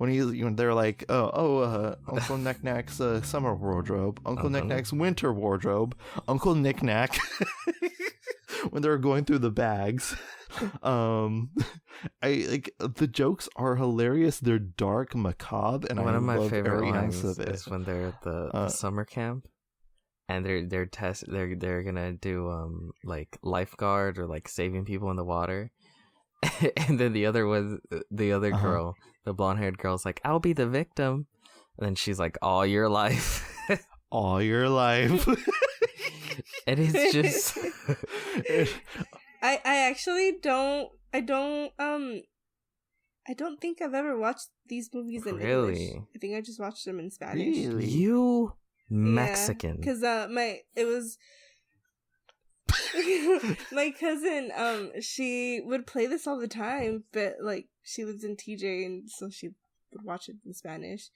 they're like, Uncle Knick-Knack's summer wardrobe, Uncle Knick-Knack's winter wardrobe, Uncle Knick-Knack. When they're going through the bags, I like the jokes are hilarious. They're dark, macabre, and one I of my love favorite every lines ounce of it. is when they're at the summer camp, and they're gonna do like lifeguard or like saving people in the water, and then the other girl, the blonde haired girl's like, I'll be the victim, and then she's like, all your life. All your life. And it's just I actually don't think I've ever watched these movies in English. I think I just watched them in Spanish. Really? You Mexican. Because my cousin, she would play this all the time, but like she lives in TJ and so she would watch it in Spanish.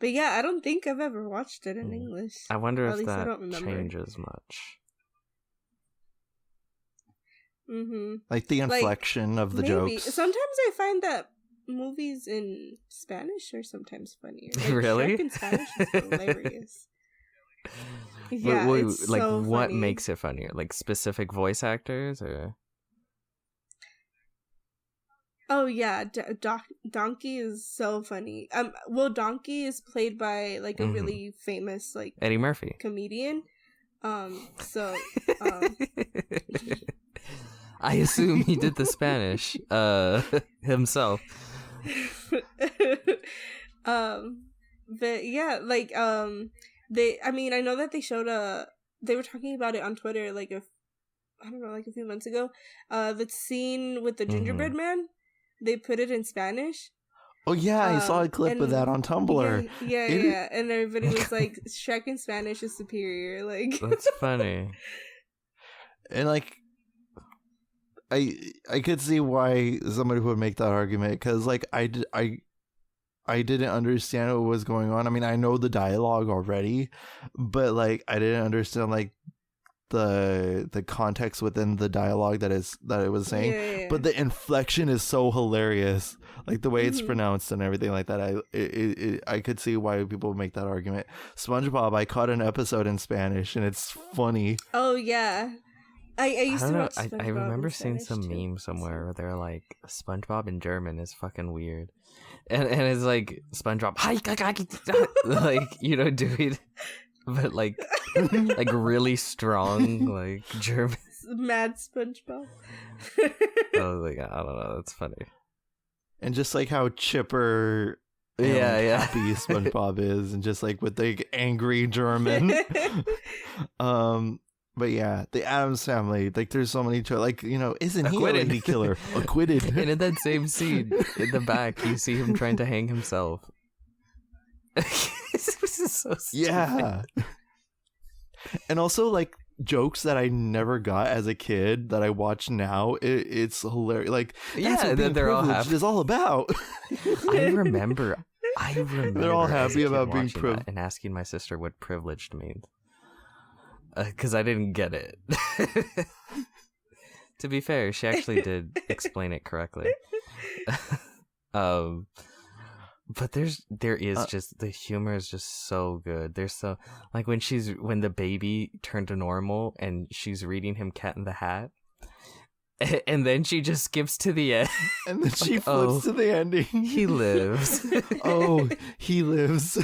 But yeah, I don't think I've ever watched it in English. I wonder Or at if least I that don't remember. changes much. Mm-hmm. Like the inflection of the Maybe. jokes. Sometimes I find that movies in Spanish are sometimes funnier. Like, Really? Shrek in Spanish is hilarious. Yeah, it's like so what funny. makes it funnier? Like specific voice actors or? Oh yeah, Donkey is so funny. Well, Donkey is played by like a really famous like Eddie Murphy comedian. So I assume he did the Spanish himself. But yeah, like I know that they were talking about it on Twitter like a few months ago. The scene with the gingerbread man, they put it in Spanish. Oh yeah, I saw a clip of that on Tumblr. Yeah, and everybody was like, Shrek in Spanish is superior. Like That's funny. And like, I could see why somebody would make that argument because like I didn't understand what was going on. I mean, I know the dialogue already, but like I didn't understand like the context within the dialogue that it was saying. Yeah. But the inflection is so hilarious, like the way it's pronounced and everything like that. I could see why people would make that argument. SpongeBob, I caught an episode in Spanish and it's funny. Oh yeah, I used to watch SpongeBob I remember in seeing Spanish, some too. meme somewhere where they're like, SpongeBob in German is fucking weird. And it's like SpongeBob, like, you know, dude, but like really strong, like German. Mad SpongeBob. I was like, I don't know, that's funny. And just like how chipper and happy SpongeBob is, and just like with the angry German. But yeah, the Addams Family, like there's so many like, you know, isn't he a lady killer? Acquitted. And in that same scene in the back, you see him trying to hang himself. This is so stupid. Yeah. And also like jokes that I never got as a kid that I watch now, it's hilarious. Like that's what being they're all privileged happy. is all about. I remember They're all as a happy kid about being watching that and asking my sister what privileged means. Because I didn't get it. To be fair, she actually did explain it correctly. But there is just, the humor is just so good. There's so, like when the baby turned to normal and she's reading him Cat in the Hat, and then she just skips to the end. And then she flips to the ending. He lives. Oh, he lives.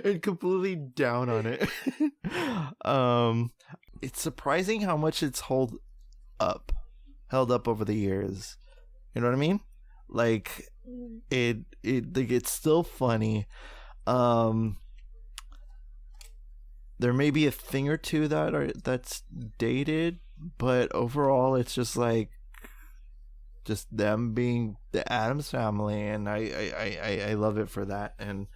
And completely down on it. It's surprising how much it's held up over the years. You know what I mean? Like it's still funny. There may be a thing or two that's dated, but overall it's just like just them being the Addams Family, and I love it for that. And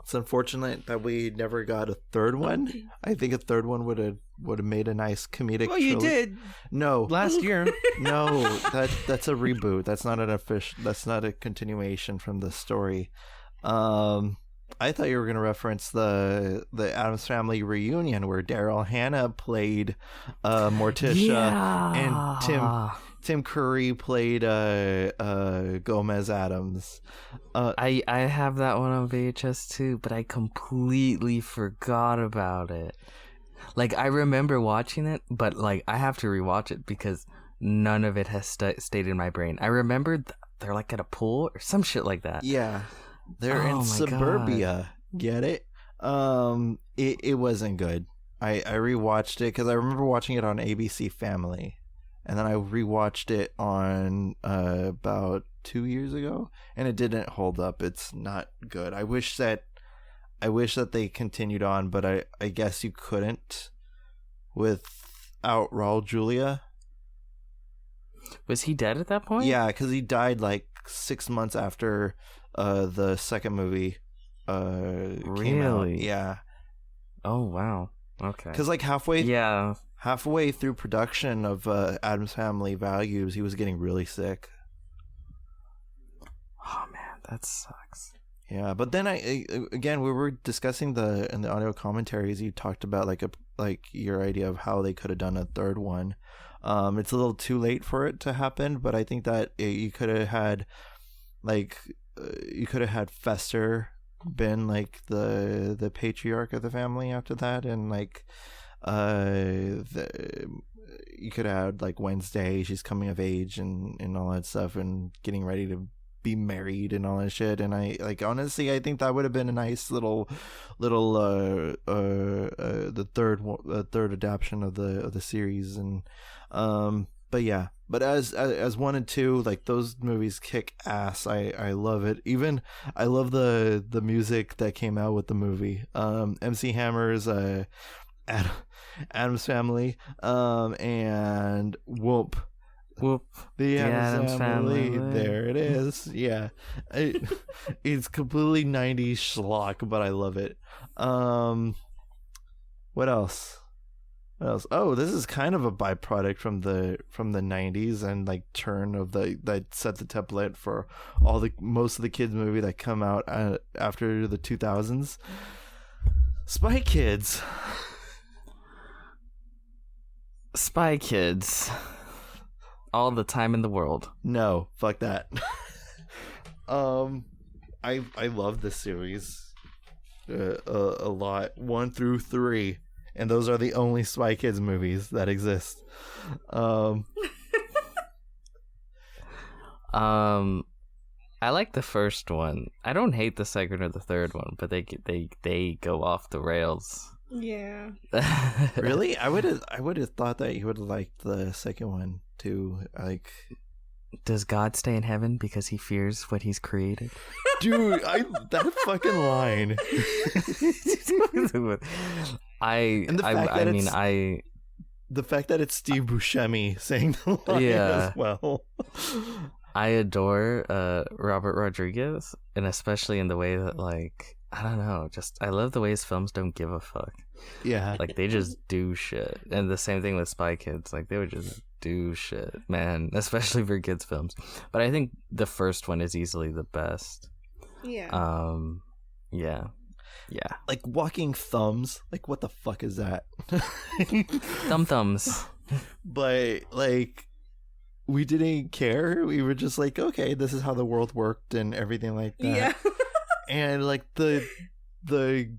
it's unfortunate that we never got a third one. I think a third one would have made a nice comedic. Well, you did. No, last year. No, that's a reboot. That's not an official. That's not a continuation from the story. I thought you were going to reference the Addams Family reunion where Daryl Hannah played Morticia, and Tim Curry played Gomez Addams. I have that one on VHS too, but I completely forgot about it. Like, I remember watching it, but like I have to rewatch it because none of it has stayed in my brain. I remember they're like at a pool or some shit like that. Yeah, they're in suburbia. God. Get it? It wasn't good. I rewatched it because I remember watching it on ABC Family. And then I rewatched it on about 2 years ago, and it didn't hold up. It's not good. I wish that they continued on, but I guess you couldn't without Raul Julia. Was he dead at that point? Yeah, because he died like 6 months after the second movie came out. Yeah. Oh wow. Okay. Because like halfway through production of Addams Family Values, he was getting really sick. Oh man, that sucks. Yeah, but then again we were discussing in the audio commentaries. You talked about like your idea of how they could have done a third one. It's a little too late for it to happen, but I think that you could have had Fester been like the patriarch of the family after that, and like. You could add like Wednesday, she's coming of age and all that stuff, and getting ready to be married and all that shit. And I like honestly, I think that would have been a nice little the third adaptation of the series. And but yeah, but as 1 and 2, like those movies kick ass. I love it. Even I love the music that came out with the movie. MC Hammer's Addams Family, and Whoop, the Addams Family. There it is. Yeah, it's completely 90s schlock, but I love it. What else? Oh, this is kind of a byproduct from the 90s and like turn of that set the template for most of the kids movie that come out after the 2000s. Spy Kids. Spy Kids. All the time in the world. No, fuck that. I love this series a lot, 1 through 3, and those are the only Spy Kids movies that exist. I like the first one. I don't hate the second or the third one, but they go off the rails. Yeah. Really? I would have thought that you would have liked the second one too. Like, does God stay in heaven because he fears what he's created? Dude, that fucking line. The fact that it's Steve Buscemi saying the line as well. I adore Robert Rodriguez, and especially in the way that, like, I don't know, just I love the way his films don't give a fuck. Yeah. Like, they just do shit. And the same thing with Spy Kids. Like, they would just do shit, man, especially for kids' films. But I think the first one is easily the best. Yeah. Yeah. Like Walking Thumbs. Like, what the fuck is that? Thumbs. But, like, we didn't care. We were just like, okay, this is how the world worked and everything like that. Yeah. And like the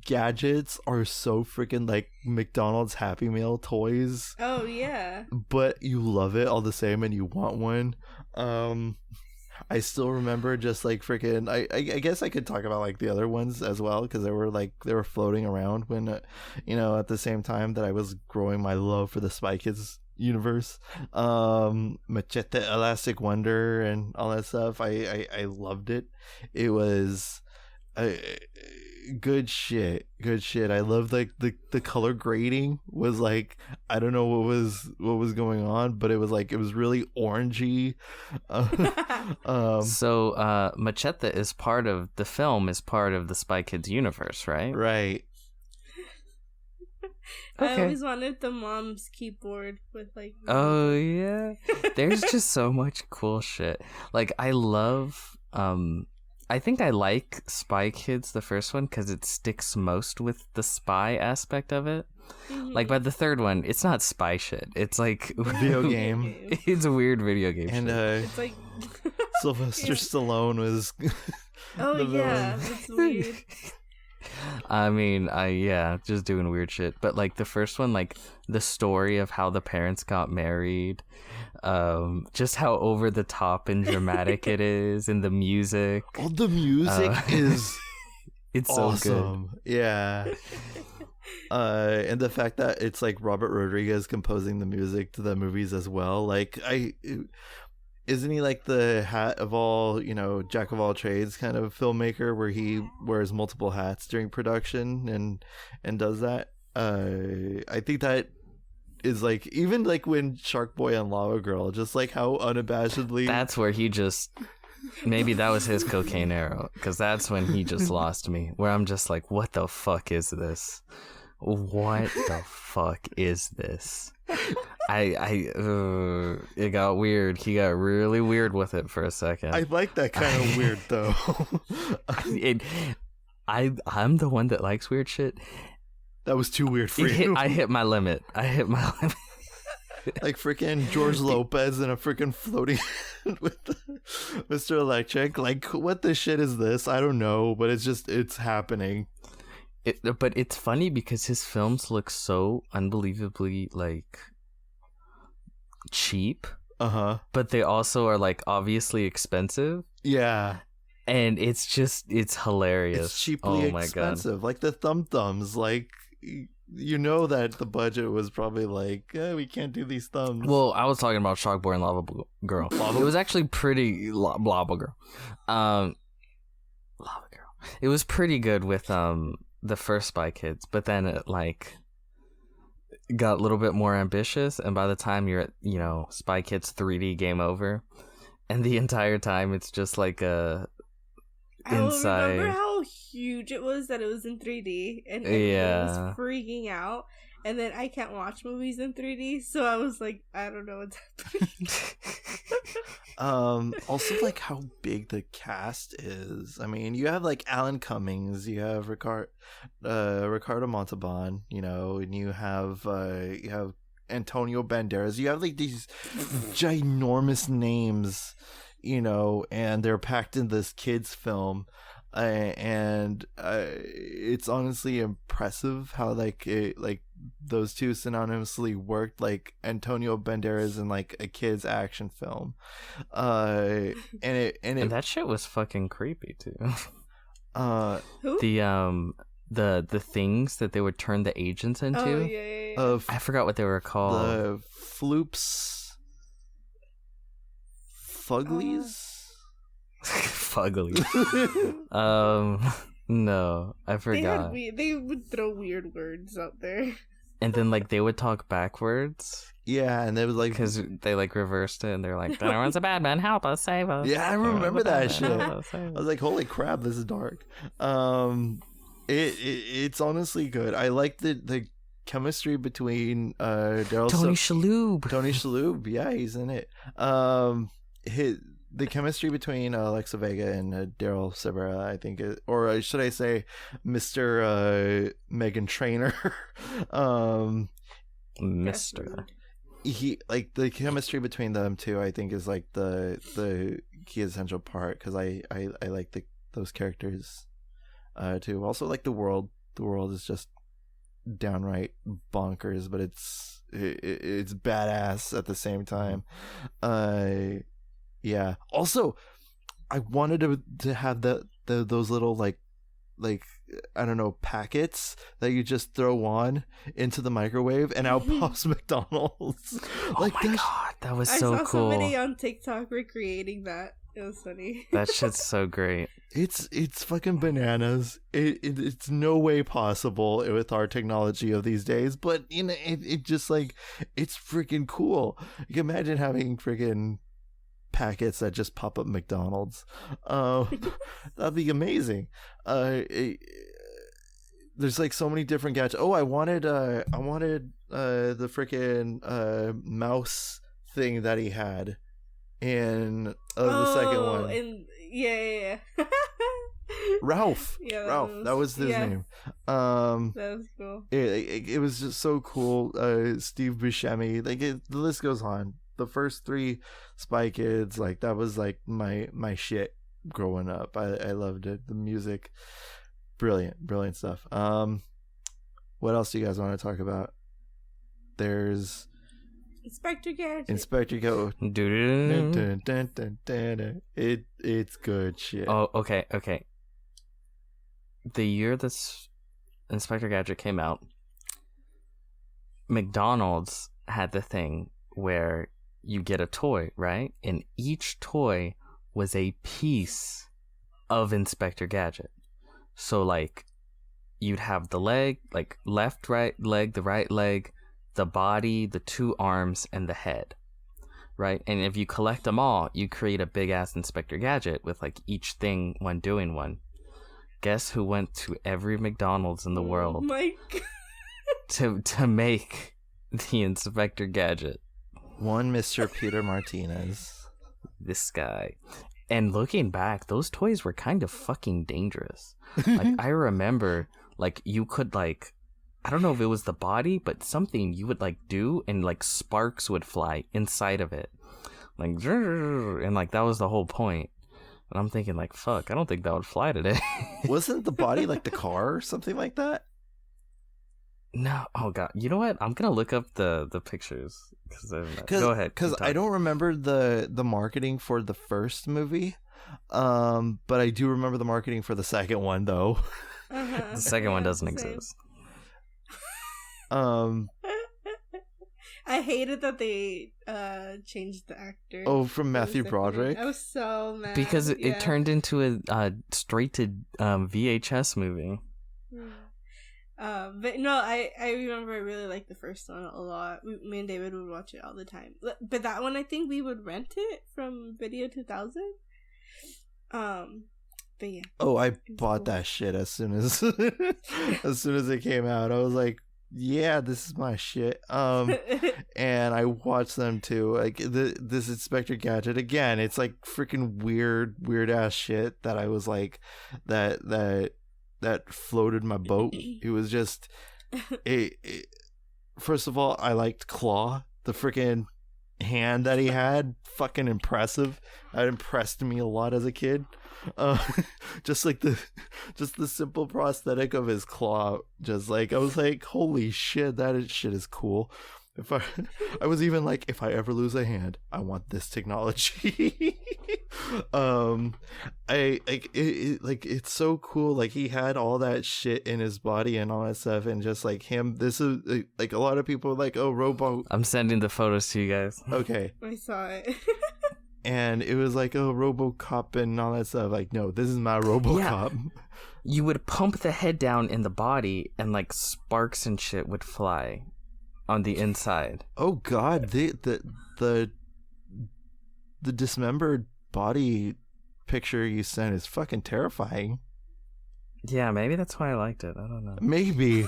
gadgets are so freaking like McDonald's Happy Meal toys. Oh yeah. But you love it all the same and you want one. I still remember just like freaking. I guess I could talk about like the other ones as well because they were floating around when, at the same time that I was growing my love for the Spy Kids universe. Machete, Elastic Wonder, and all that stuff. I loved it. It was good shit. I love like the color grading was like, I don't know what was going on, but it was really orangey. So Machete is part of the film, is part of the Spy Kids universe, right? Right. I always wanted the mom's keyboard with like. Oh yeah, there's just so much cool shit. Like I love. I think I like Spy Kids, the first one, because it sticks most with the spy aspect of it. Mm-hmm. Like by the third one, it's not spy shit. It's like video game. It's a weird video game. And it's like Sylvester Stallone was. Oh yeah, that's weird. I mean, just doing weird shit. But like the first one, like the story of how the parents got married, just how over the top and dramatic it is, and the music. Oh, the music is it's awesome. So good. Yeah. And the fact that it's like Robert Rodriguez composing the music to the movies as well. Like isn't he like the hat of all, jack of all trades kind of filmmaker where he wears multiple hats during production and does that? I think that is like, even like when Shark Boy and Lava Girl, just like how unabashedly. That's where he just, maybe that was his cocaine era, because that's when he just lost me, where I'm just like, what the fuck is this? What the fuck is this? It got weird. He got really weird with it for a second. I like that kind of weird though. I'm the one that likes weird shit. That was too weird for you. I hit my limit. Like freaking George Lopez and a freaking floating with Mr. Electric. Like, what the shit is this? I don't know, but it's happening. But it's funny because his films look so unbelievably like cheap. But they also are like obviously expensive. Yeah. And it's hilarious. It's cheaply expensive. Like the Thum Thumbs, like that the budget was probably like, we can't do these thumbs. Well, I was talking about Shark Boy and Lava Girl. It was actually pretty Lava Girl. Lava Girl. It was pretty good with the first Spy Kids, but then it like got a little bit more ambitious, and by the time you're at Spy Kids 3D game over, and the entire time it's just like a inside. I remember how huge it was that it was in 3D, and everyone was freaking out. And then I can't watch movies in 3D, so I was like, I don't know what's happening. Also, like how big the cast is. I mean, you have like Alan Cummings, you have Ricardo Montalban, and you have Antonio Banderas. You have like these ginormous names, and they're packed in this kids film. And it's honestly impressive how like those two synonymously worked, like Antonio Banderas in like a kid's action film, and that shit was fucking creepy too. Who? The things that they would turn the agents into. Oh yeah. I forgot what they were called. The Floops, Fuglies. Fugly. No, I forgot. They would throw weird words out there. And then like they would talk backwards. Yeah, and they was like, because they like reversed it, and they're like, "Everyone's a bad man, help us, save us." Yeah, I remember that shit. I was like, "Holy crap, this is dark." It's honestly good. I like the chemistry between Daryl Tony Shalhoub. Tony Shalhoub, yeah, he's in it. The chemistry between Alexa Vega and Daryl Sabara, I think, or should I say, Mr. Megan Trainor, Mr. He like the chemistry between them two. I think is like the key essential part, because I like those characters too. Also, like the world. The world is just downright bonkers, but it's badass at the same time. Yeah. Also, I wanted to have those little like I don't know, packets that you just throw on into the microwave and out pops McDonald's. Oh my god, that was so I saw cool. somebody on TikTok recreating that. It was funny. That shit's so great. It's fucking bananas. It's no way possible with our technology of these days, but it just like, it's freaking cool. You can imagine having freaking packets that just pop up McDonald's. That'd be amazing. There's like so many different gadgets. Oh, I wanted the freaking mouse thing that he had in the second one. Yeah. Ralph. Yeah, Ralph. That was his name. That was cool. It was just so cool. Steve Buscemi. Like the list goes on. The first 3 Spy Kids, like that was like my shit growing up. I loved it. The music, brilliant stuff. What else do you guys want to talk about? There's Inspector Gadget. Inspector Go. It's good shit. Oh, okay. The year this Inspector Gadget came out, McDonald's had the thing where you get a toy, right? And each toy was a piece of Inspector Gadget. So, like, you'd have the leg, like, left, right leg, the right leg, the body, the 2 arms, and the head, right? And if you collect them all, you create a big-ass Inspector Gadget with, like, each thing one doing one. Guess who went to every McDonald's in the world Oh my God. to make the Inspector Gadget? One Mr. Peter Martinez. This guy. And looking back, those toys were kind of fucking dangerous. Like, I remember, like, you could, like, I don't know if it was the body, but something you would, like, do, and, like, sparks would fly inside of it. Like, and, like, that was the whole point. And I'm thinking, like, fuck, I don't think that would fly today. Wasn't the body like the car or something like that? No, oh god, you know what? I'm gonna look up the pictures go ahead. Because I don't remember the marketing for the first movie, but I do remember the marketing for the second one though. The second one doesn't exist. I hated that they changed the actor. Oh, from Matthew Broderick. I was so mad because it turned into a straight to VHS movie. But no, I remember I really liked the first one a lot. Me and David would watch it all the time. But that one, I think we would rent it from Video 2000. But yeah. Oh, I bought that shit as soon as it came out. I was like, yeah, this is my shit. And I watched them too. Like this Inspector Gadget again. It's like freaking weird ass shit that I was like that floated my boat. It was just first of all, I liked Claw, the freaking hand that he had. Fucking impressive. That impressed me a lot as a kid. Just the simple prosthetic of his claw, just like I was like, holy shit, shit is cool. If I was even like, if I ever lose a hand, I want this technology. It's so cool. Like he had all that shit in his body and all that stuff, and just like him, this is like a lot of people are like, oh, Robo. I'm sending the photos to you guys. Okay, I saw it. and it was like, oh, RoboCop and all that stuff. Like, no, this is my RoboCop. Yeah. You would pump the head down in the body, and like sparks and shit would fly on the inside. Oh god, the dismembered body picture you sent is fucking terrifying. Yeah, maybe that's why I liked it. I don't know. Maybe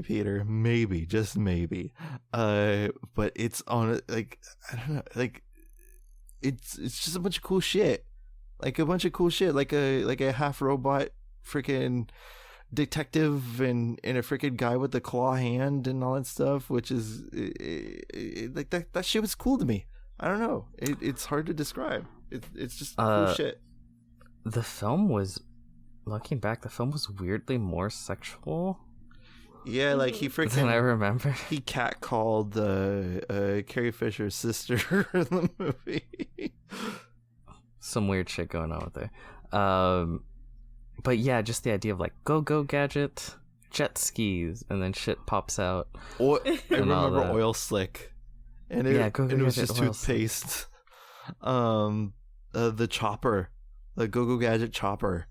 Peter, maybe, just maybe. But it's on like, I don't know, like it's just a bunch of cool shit. Like a bunch of cool shit, like a half robot freaking detective and a freaking guy with the claw hand and all that stuff, which is like that shit was cool to me. I don't know, it's hard to describe. It's just cool shit. The film was, looking back, the film was weirdly more sexual. Yeah, like he freaking, than I remember. He catcalled Carrie Fisher's sister in the movie. some weird shit going on with there. But yeah, just the idea of like go gadget, jet skis, and then shit pops out. I remember Oil Slick, and it was just toothpaste. The chopper, the Go Gadget chopper,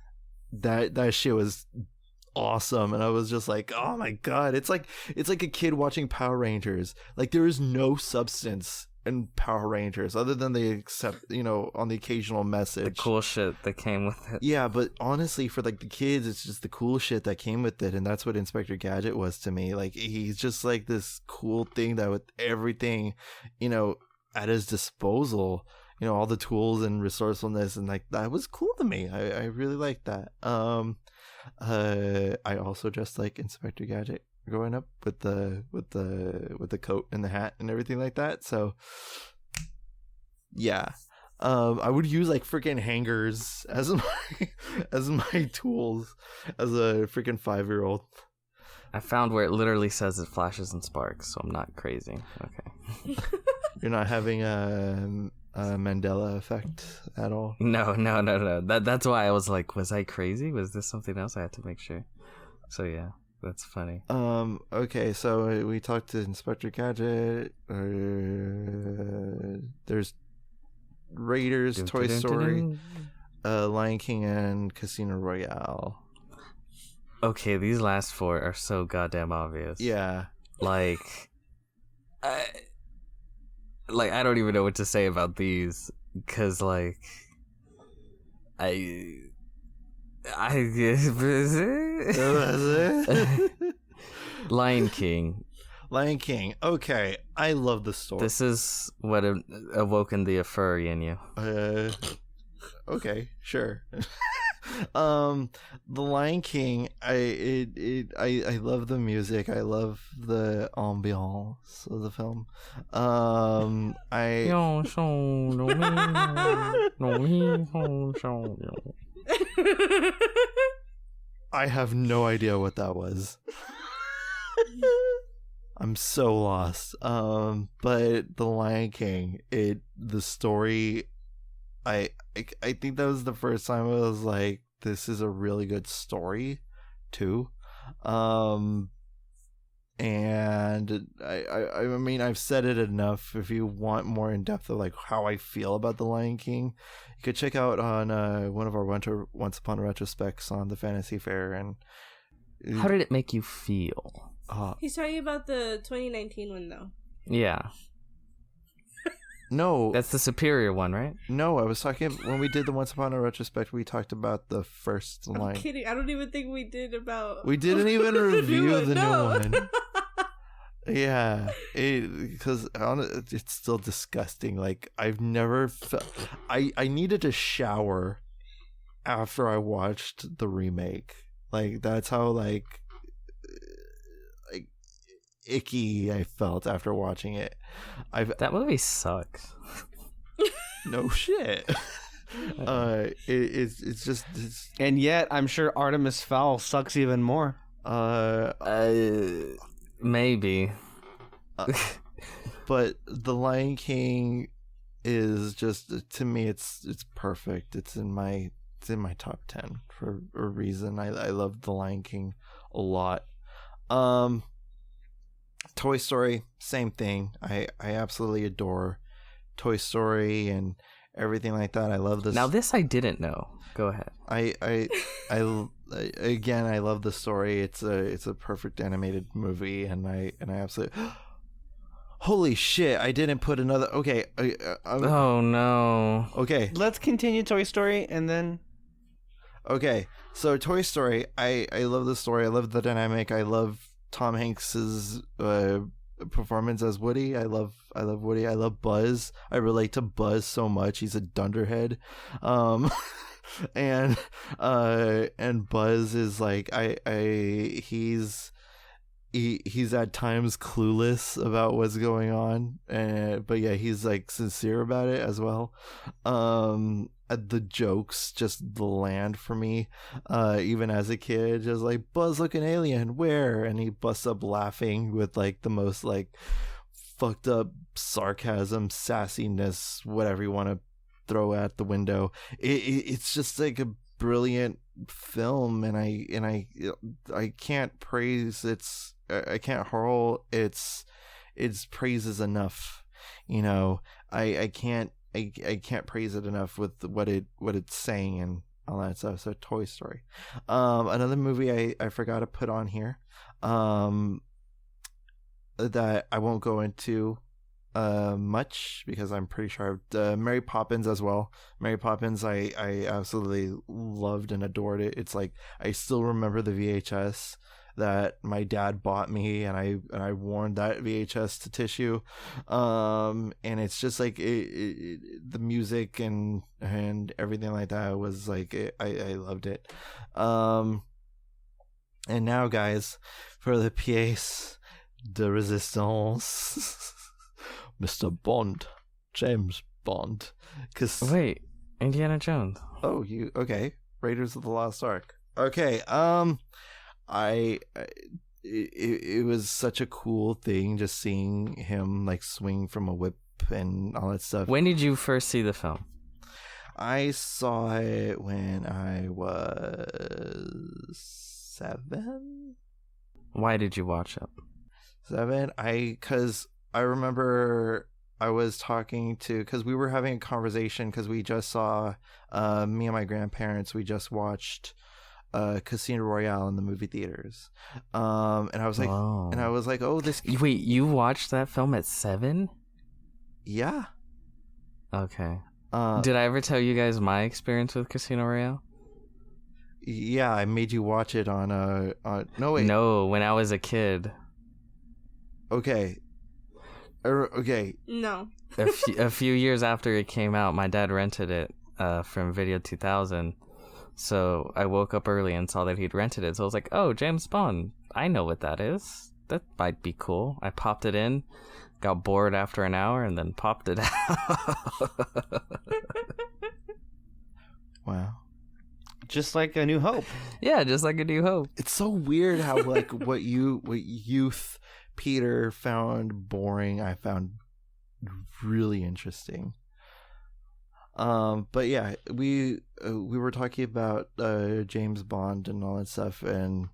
that shit was awesome, and I was just like, oh my god, it's like a kid watching Power Rangers. Like, there is no substance in Power Rangers other than on the occasional message, the cool shit that came with it. Yeah, but honestly, for like the kids, it's just the cool shit that came with it, and that's what Inspector Gadget was to me. Like, he's just like this cool thing that with everything, at his disposal, all the tools and resourcefulness, and like that was cool to me. I really liked that. I also just like Inspector Gadget growing up with the coat and the hat and everything like that. So yeah, I would use like freaking hangers as my tools as a freaking 5-year-old. I found where it literally says it flashes and sparks, so I'm not crazy. Okay. You're not having a Mandela effect at all? No. That's why I was like, was I crazy? Was this something else? I had to make sure. So yeah, that's funny. Okay, so we talked to Inspector Gadget. There's Raiders, Toy Story, Lion King, and Casino Royale. Okay, these last 4 are so goddamn obvious. Yeah. Like, I don't even know what to say about these, because like Lion King. Okay, I love the story. This is what awoken the furry in you. Okay, sure. The Lion King, I love the music. I love the ambiance of the film. I have no idea what that was. I'm so lost. But the Lion King, the story, I think that was the first time I was like, this is a really good story too. And I mean, I've said it enough. If you want more in depth of like how I feel about the Lion King, you could check out on one of our Once Upon a Retrospects on the Fantasy Fair. And how did it make you feel? He's talking about the 2019 one though. Yeah. No, that's the superior one, right? No, I was talking when we did the Once Upon a Retrospect. We talked about the first line. I'm kidding. I don't even think we did about. We didn't even review the new one. Yeah, because it's still disgusting. Like, I've never felt. I needed to shower after I watched the remake. Like, that's how like icky I felt after watching it. That movie sucks. No shit. It's just and yet I'm sure Artemis Fowl sucks even more. Maybe. But The Lion King is just, to me, it's perfect. It's in my top 10 for a reason. I love The Lion King a lot. Toy Story, same thing. I absolutely adore Toy Story and everything like that. I love this. Now this I didn't know. Go ahead. I again, I love the story. It's a perfect animated movie, and I absolutely. Holy shit! I didn't put another. Okay. Oh no. Okay. Let's continue Toy Story and then. Okay, so Toy Story. I love the story. I love the dynamic. I love Tom Hanks's performance as Woody. I love Woody. I love Buzz. I relate to Buzz so much. He's a dunderhead. And Buzz is like he's at times clueless about what's going on, but yeah, he's like sincere about it as well. The jokes just land for me, even as a kid, just like, Buzz, look, an alien, where? And he busts up laughing with like the most like fucked up sarcasm, sassiness, whatever you want to throw at the window. It's just like a brilliant film, and I can't praise I can't hurl its praises enough. You know, I can't praise it enough with what it's saying and all that stuff. So Toy Story. Another movie I forgot to put on here, that I won't go into much because I'm pretty sure Mary Poppins as well. Mary Poppins, I absolutely loved and adored it. It's like I still remember the VHS that my dad bought me, and I worn that VHS to tissue, and it's just like the music and everything like that was like I loved it. And now, guys, for the pièce de résistance, Mr. Bond, James Bond. Wait, Indiana Jones. Oh, you okay? Raiders of the Lost Ark. Okay, it was such a cool thing just seeing him like swing from a whip and all that stuff. When did you first see the film? I saw it when I was 7. Why did you watch it? 7. Because I remember I was talking to, because we were having a conversation, because we just saw, me and my grandparents, we just watched Casino Royale in the movie theaters, and I was like, oh, this. Wait, you watched that film at 7? Yeah. Okay. Did I ever tell you guys my experience with Casino Royale? Yeah, I made you watch it on no, wait. No, when I was a kid. Okay. Okay. No. a few years after it came out, my dad rented it from Video 2000. So I woke up early and saw that he'd rented it. So I was like, oh, James Bond. I know what that is. That might be cool. I popped it in, got bored after an hour, and then popped it out. Wow. Just like A New Hope. Yeah, just like A New Hope. It's so weird how like what youth Peter found boring, I found really interesting. But yeah, we were talking about James Bond and all that stuff, and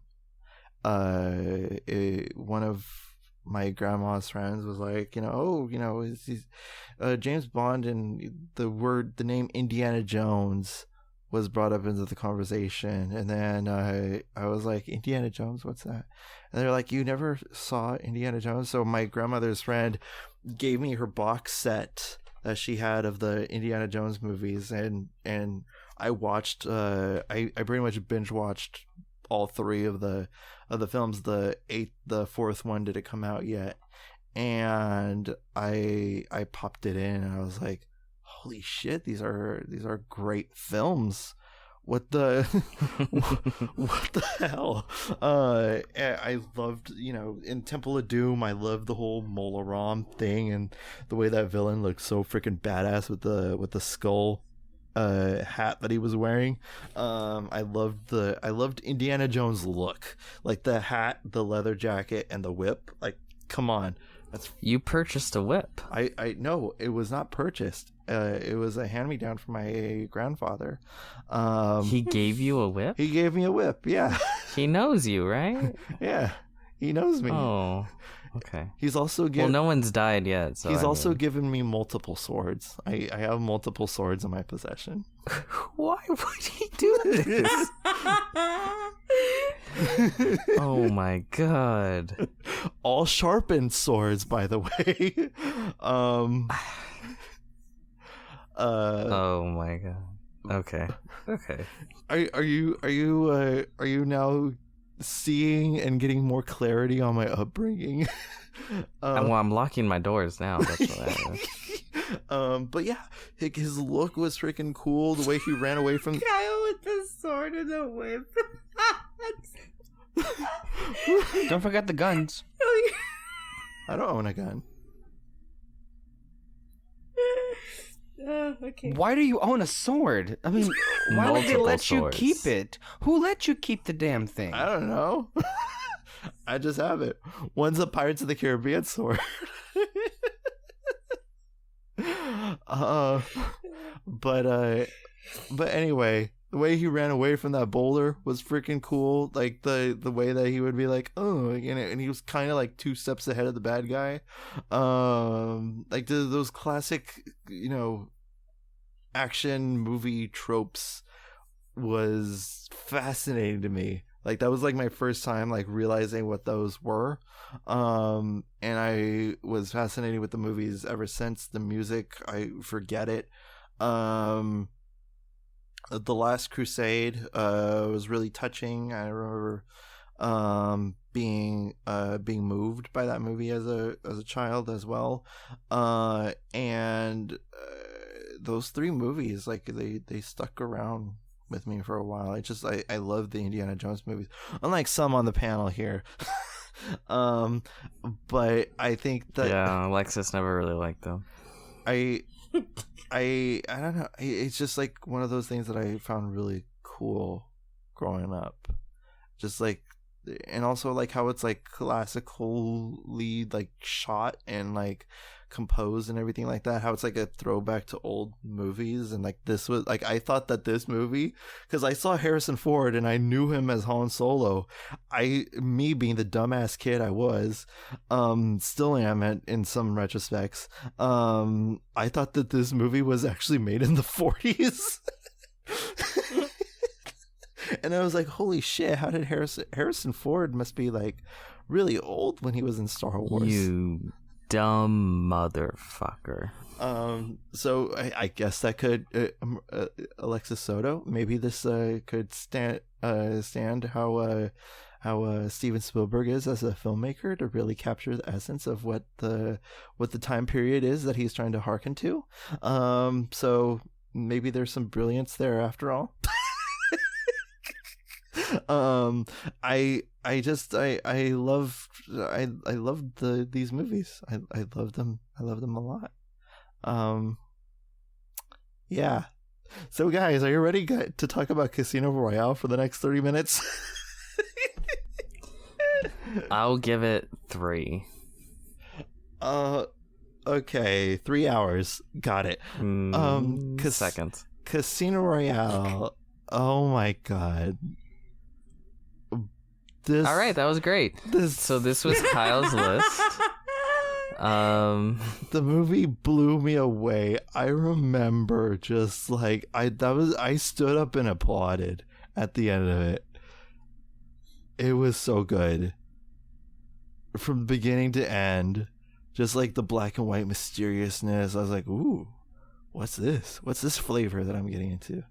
one of my grandma's friends was like, James Bond, and the name Indiana Jones was brought up into the conversation, and then I was like, Indiana Jones, what's that? And they're like, you never saw Indiana Jones? So my grandmother's friend gave me her box set that she had of the Indiana Jones movies, and I watched I pretty much binge watched all 3 of the films. The fourth one didn't come out yet, and I popped it in, and I was like, holy shit, these are great films. What the what the hell? I loved, in Temple of Doom, I loved the whole Mola Ram thing, and the way that villain looked so freaking badass with the skull hat that he was wearing. I loved Indiana Jones' look, like the hat, the leather jacket, and the whip. Like, come on. You purchased a whip. I no, it was not purchased. It was a hand-me-down from my grandfather. He gave you a whip? He gave me a whip, yeah. He knows you, right? Yeah, he knows me. Oh, okay. He's also well, no one's died yet. So he's also given me multiple swords. I have multiple swords in my possession. Why would he do this? Oh my god. All sharpened swords, by the way. Oh my god. Okay. Are you now seeing and getting more clarity on my upbringing? Well, I'm locking my doors now. That's what I am. But yeah, his look was freaking cool. The way he ran away from Kyle with the sword and the whip. Don't forget the guns. I don't own a gun. Okay. Why do you own a sword? I mean, why would they let swords. you keep it? Who let you keep the damn thing? I don't know. I just have it. One's a Pirates of the Caribbean sword. but anyway, the way he ran away from that boulder was freaking cool. Like the way that he would be like, oh, you know, and he was kind of like 2 steps ahead of the bad guy. Like those classic, you know, action movie tropes was fascinating to me. Like that was like my first time like realizing what those were. And I was fascinated with the movies ever since. The music, I forget it. The Last Crusade was really touching. I remember being moved by that movie as a child as well. And those 3 movies, like they stuck around with me for a while. I love the Indiana Jones movies, unlike some on the panel here. But I think that Alexis never really liked them. I don't know. It's just like one of those things that I found really cool growing up. Just like, and also like how it's like classically like shot and like composed and everything like that. How it's like a throwback to old movies, and like this was like, I thought that this movie, because I saw Harrison Ford and I knew him as Han Solo. Me being the dumbass kid I was, still am in some retrospects. I thought that this movie was actually made in the 40s. And I was like, holy shit, how did Harrison Ford must be like really old when he was in Star Wars. You dumb motherfucker. So I guess that could Alexis Soto. Maybe this could stand how Steven Spielberg is as a filmmaker, to really capture the essence of what the time period is that he's trying to hearken to. So maybe there's some brilliance there after all. I love these movies. I love them a lot. Yeah. So guys, are you ready to talk about Casino Royale for the next 30 minutes? I'll give it 3. Okay, 3 hours. Got it. Seconds. Casino Royale. Oh my god. All right, that was great. So this was Kyle's list. The movie blew me away. I remember just like I stood up and applauded at the end of it. It was so good. From beginning to end, just like the black and white mysteriousness. I was like, ooh, what's this? What's this flavor that I'm getting into?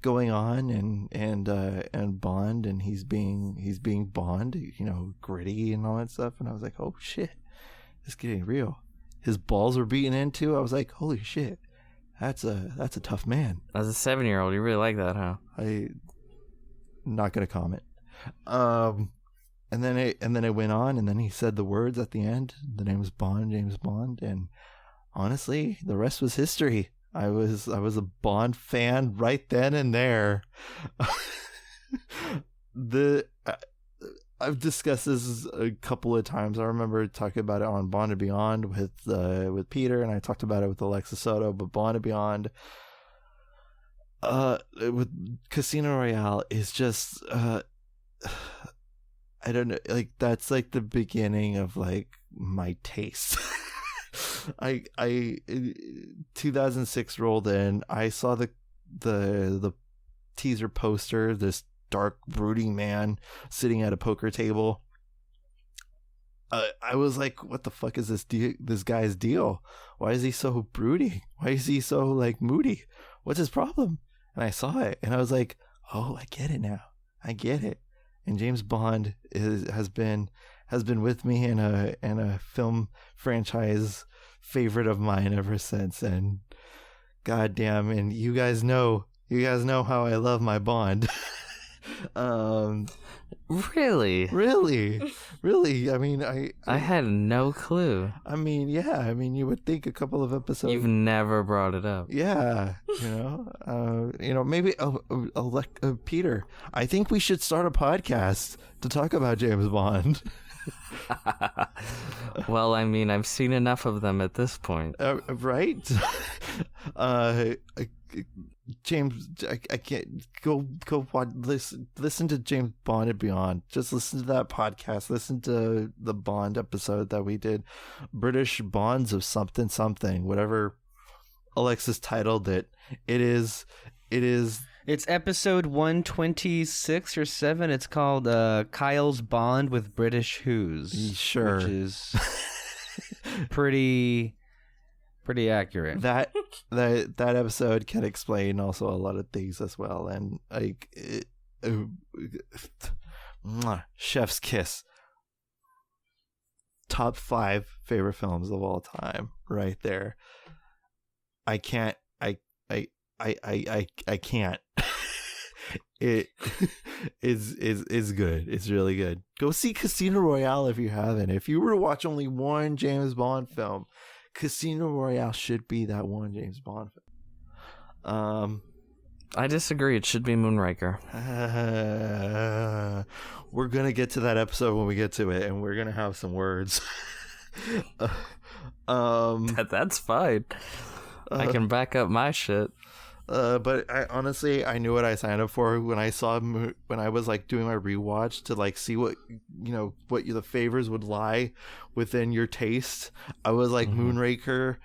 Going on and Bond, and he's being Bond, you know, gritty and all that stuff, and I was like, oh shit, it's getting real. His balls were beaten into. I was like, holy shit, that's a tough man. As a 7-year-old, you really like that, huh? I'm not gonna comment. And then it went on, and then he said the words at the end. The name was Bond, James Bond, and honestly, the rest was history. I was a Bond fan right then and there. I've discussed this a couple of times. I remember talking about it on Bond and Beyond with Peter, and I talked about it with Alexis Soto. But Bond and Beyond, with Casino Royale is just I don't know, like that's like the beginning of like my taste. I 2006 rolled in. I saw the teaser poster, this dark brooding man sitting at a poker table. I was like, what the fuck is this guy's deal? Why is he so brooding? Why is he so like moody? What's his problem? And I saw it and I was like, oh, I get it now. I get it. And James Bond has been with me in a film franchise favorite of mine ever since. And goddamn, and you guys know how I love my Bond. Really? Really. I mean, I had no clue. I mean, yeah. I mean, you would think a couple of episodes. You've never brought it up. Yeah, maybe Peter. I think we should start a podcast to talk about James Bond. Well, I mean, I've seen enough of them at this point. Right? James, I can't go watch, listen to James Bond and Beyond. Just listen to that podcast. Listen to the Bond episode that we did, British Bonds of something, whatever Alexis titled it. It's episode 126 or 7. It's called Kyle's Bond with British Who's. Sure. Which is pretty accurate. That episode can explain also a lot of things as well, and like chef's kiss. Top 5 favorite films of all time, right there. I can't. It is good. It's really good. Go see Casino Royale if you haven't. If you were to watch only one James Bond film, Casino Royale should be that one James Bond film. I disagree. It should be Moonraker. We're gonna get to that episode when we get to it, and we're gonna have some words. That's fine. I can back up my shit. But I knew what I signed up for when I was like doing my rewatch to like see what the favors would lie within your taste. I was like, Moonraker,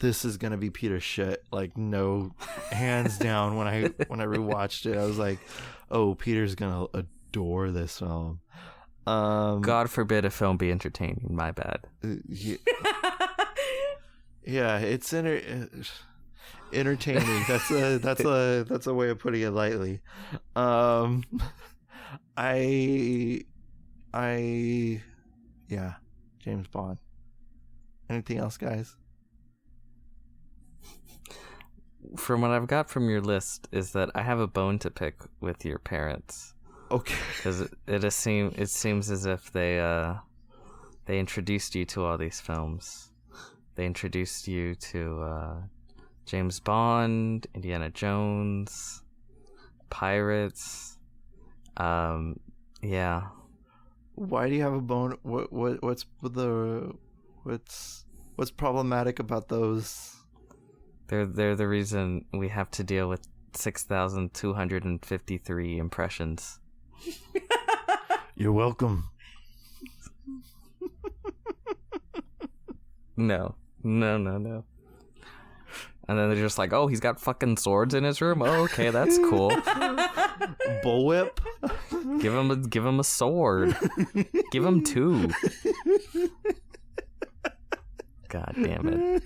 this is gonna be Peter's shit. Like, no, hands down. When I rewatched it, I was like, oh, Peter's gonna adore this film. God forbid a film be entertaining. My bad. Yeah, it's entertaining. That's a way of putting it lightly. James Bond. Anything else, guys? From what I've got from your list is that I have a bone to pick with your parents. Okay. Because it seems as if they introduced you to all these films. They introduced you to James Bond, Indiana Jones, Pirates. Yeah. Why do you have a bone? What's problematic about those? They're the reason we have to deal with 6,253 impressions. You're welcome. No. And then they're just like, oh, he's got fucking swords in his room? Oh, okay, that's cool. Bullwhip? Give him a sword. Give him 2. God damn it.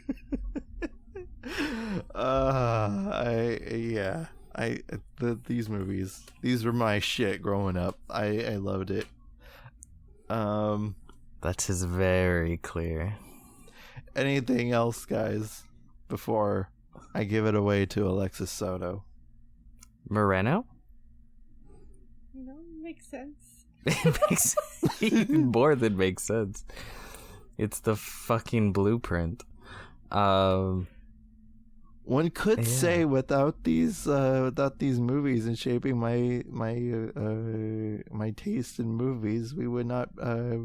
These movies, these were my shit growing up. I loved it. That is very clear. Anything else, guys, before I give it away to Alexis Soto? Moreno? No, makes sense. It makes even more than makes sense. It's the fucking blueprint. One could say without these movies and shaping my taste in movies, we would not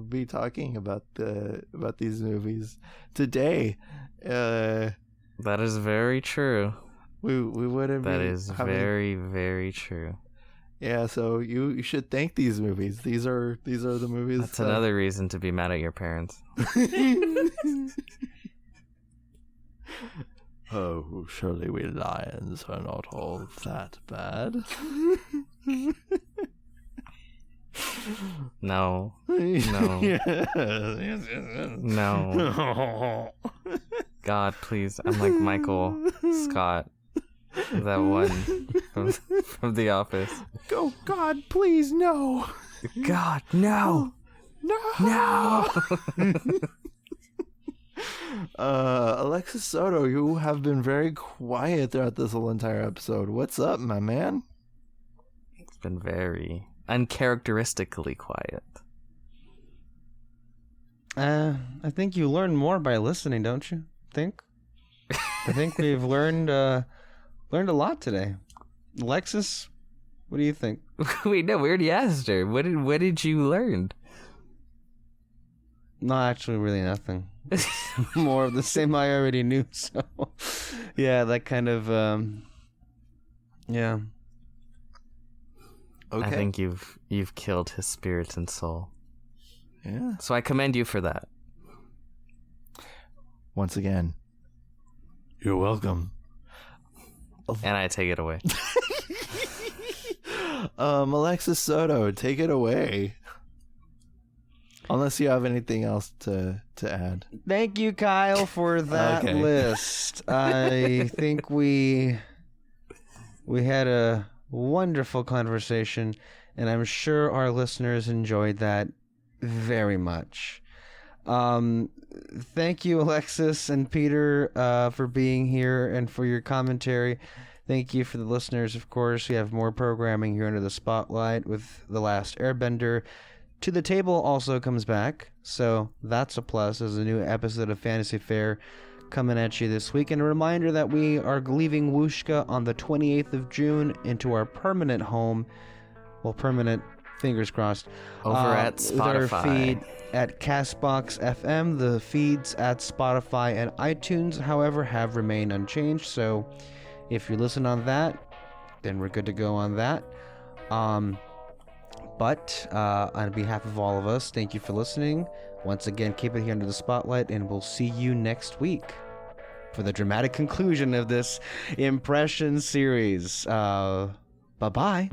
be talking about these movies today. That is very true. We wouldn't. That is very, very true. Yeah, so you should thank these movies. These are the movies. That's another reason to be mad at your parents. Oh, surely we lions are not all that bad. No. No. God, please. I'm like Michael Scott. That one from The Office. Oh, God, please, no. God, no. No. Alexis Soto, you have been very quiet throughout this whole entire episode. What's up, my man? been very uncharacteristically quiet. I think you learn more by listening, don't you think? I think we've learned a lot today. Alexis, what do you think? Wait, no, we already asked her. What did you learn? No, actually, really nothing. More of the same I already knew. So, yeah, that kind of, yeah. Okay. I think you've killed his spirit and soul. Yeah. So I commend you for that. Once again, you're welcome. And I take it away. Alexis Soto, take it away. Unless you have anything else to add. Thank you, Kyle, for that Okay. list. I think we had a wonderful conversation, and I'm sure our listeners enjoyed that very much. Thank you, Alexis and Peter, for being here and for your commentary. Thank you for the listeners, of course. We have more programming here under the spotlight with The Last Airbender. To the Table also comes back, so that's a plus. There's a new episode of Fantasy Fair coming at you this week. And a reminder that we are leaving Wooshka on the 28th of June into our permanent home. Well, permanent, fingers crossed. Over at with our Spotify. feed at Castbox FM. The feeds at Spotify and iTunes, however, have remained unchanged. So if you listen on that, then we're good to go on that. But on behalf of all of us, thank you for listening. Once again, keep it here under the spotlight, and we'll see you next week for the dramatic conclusion of this impression series. Bye-bye.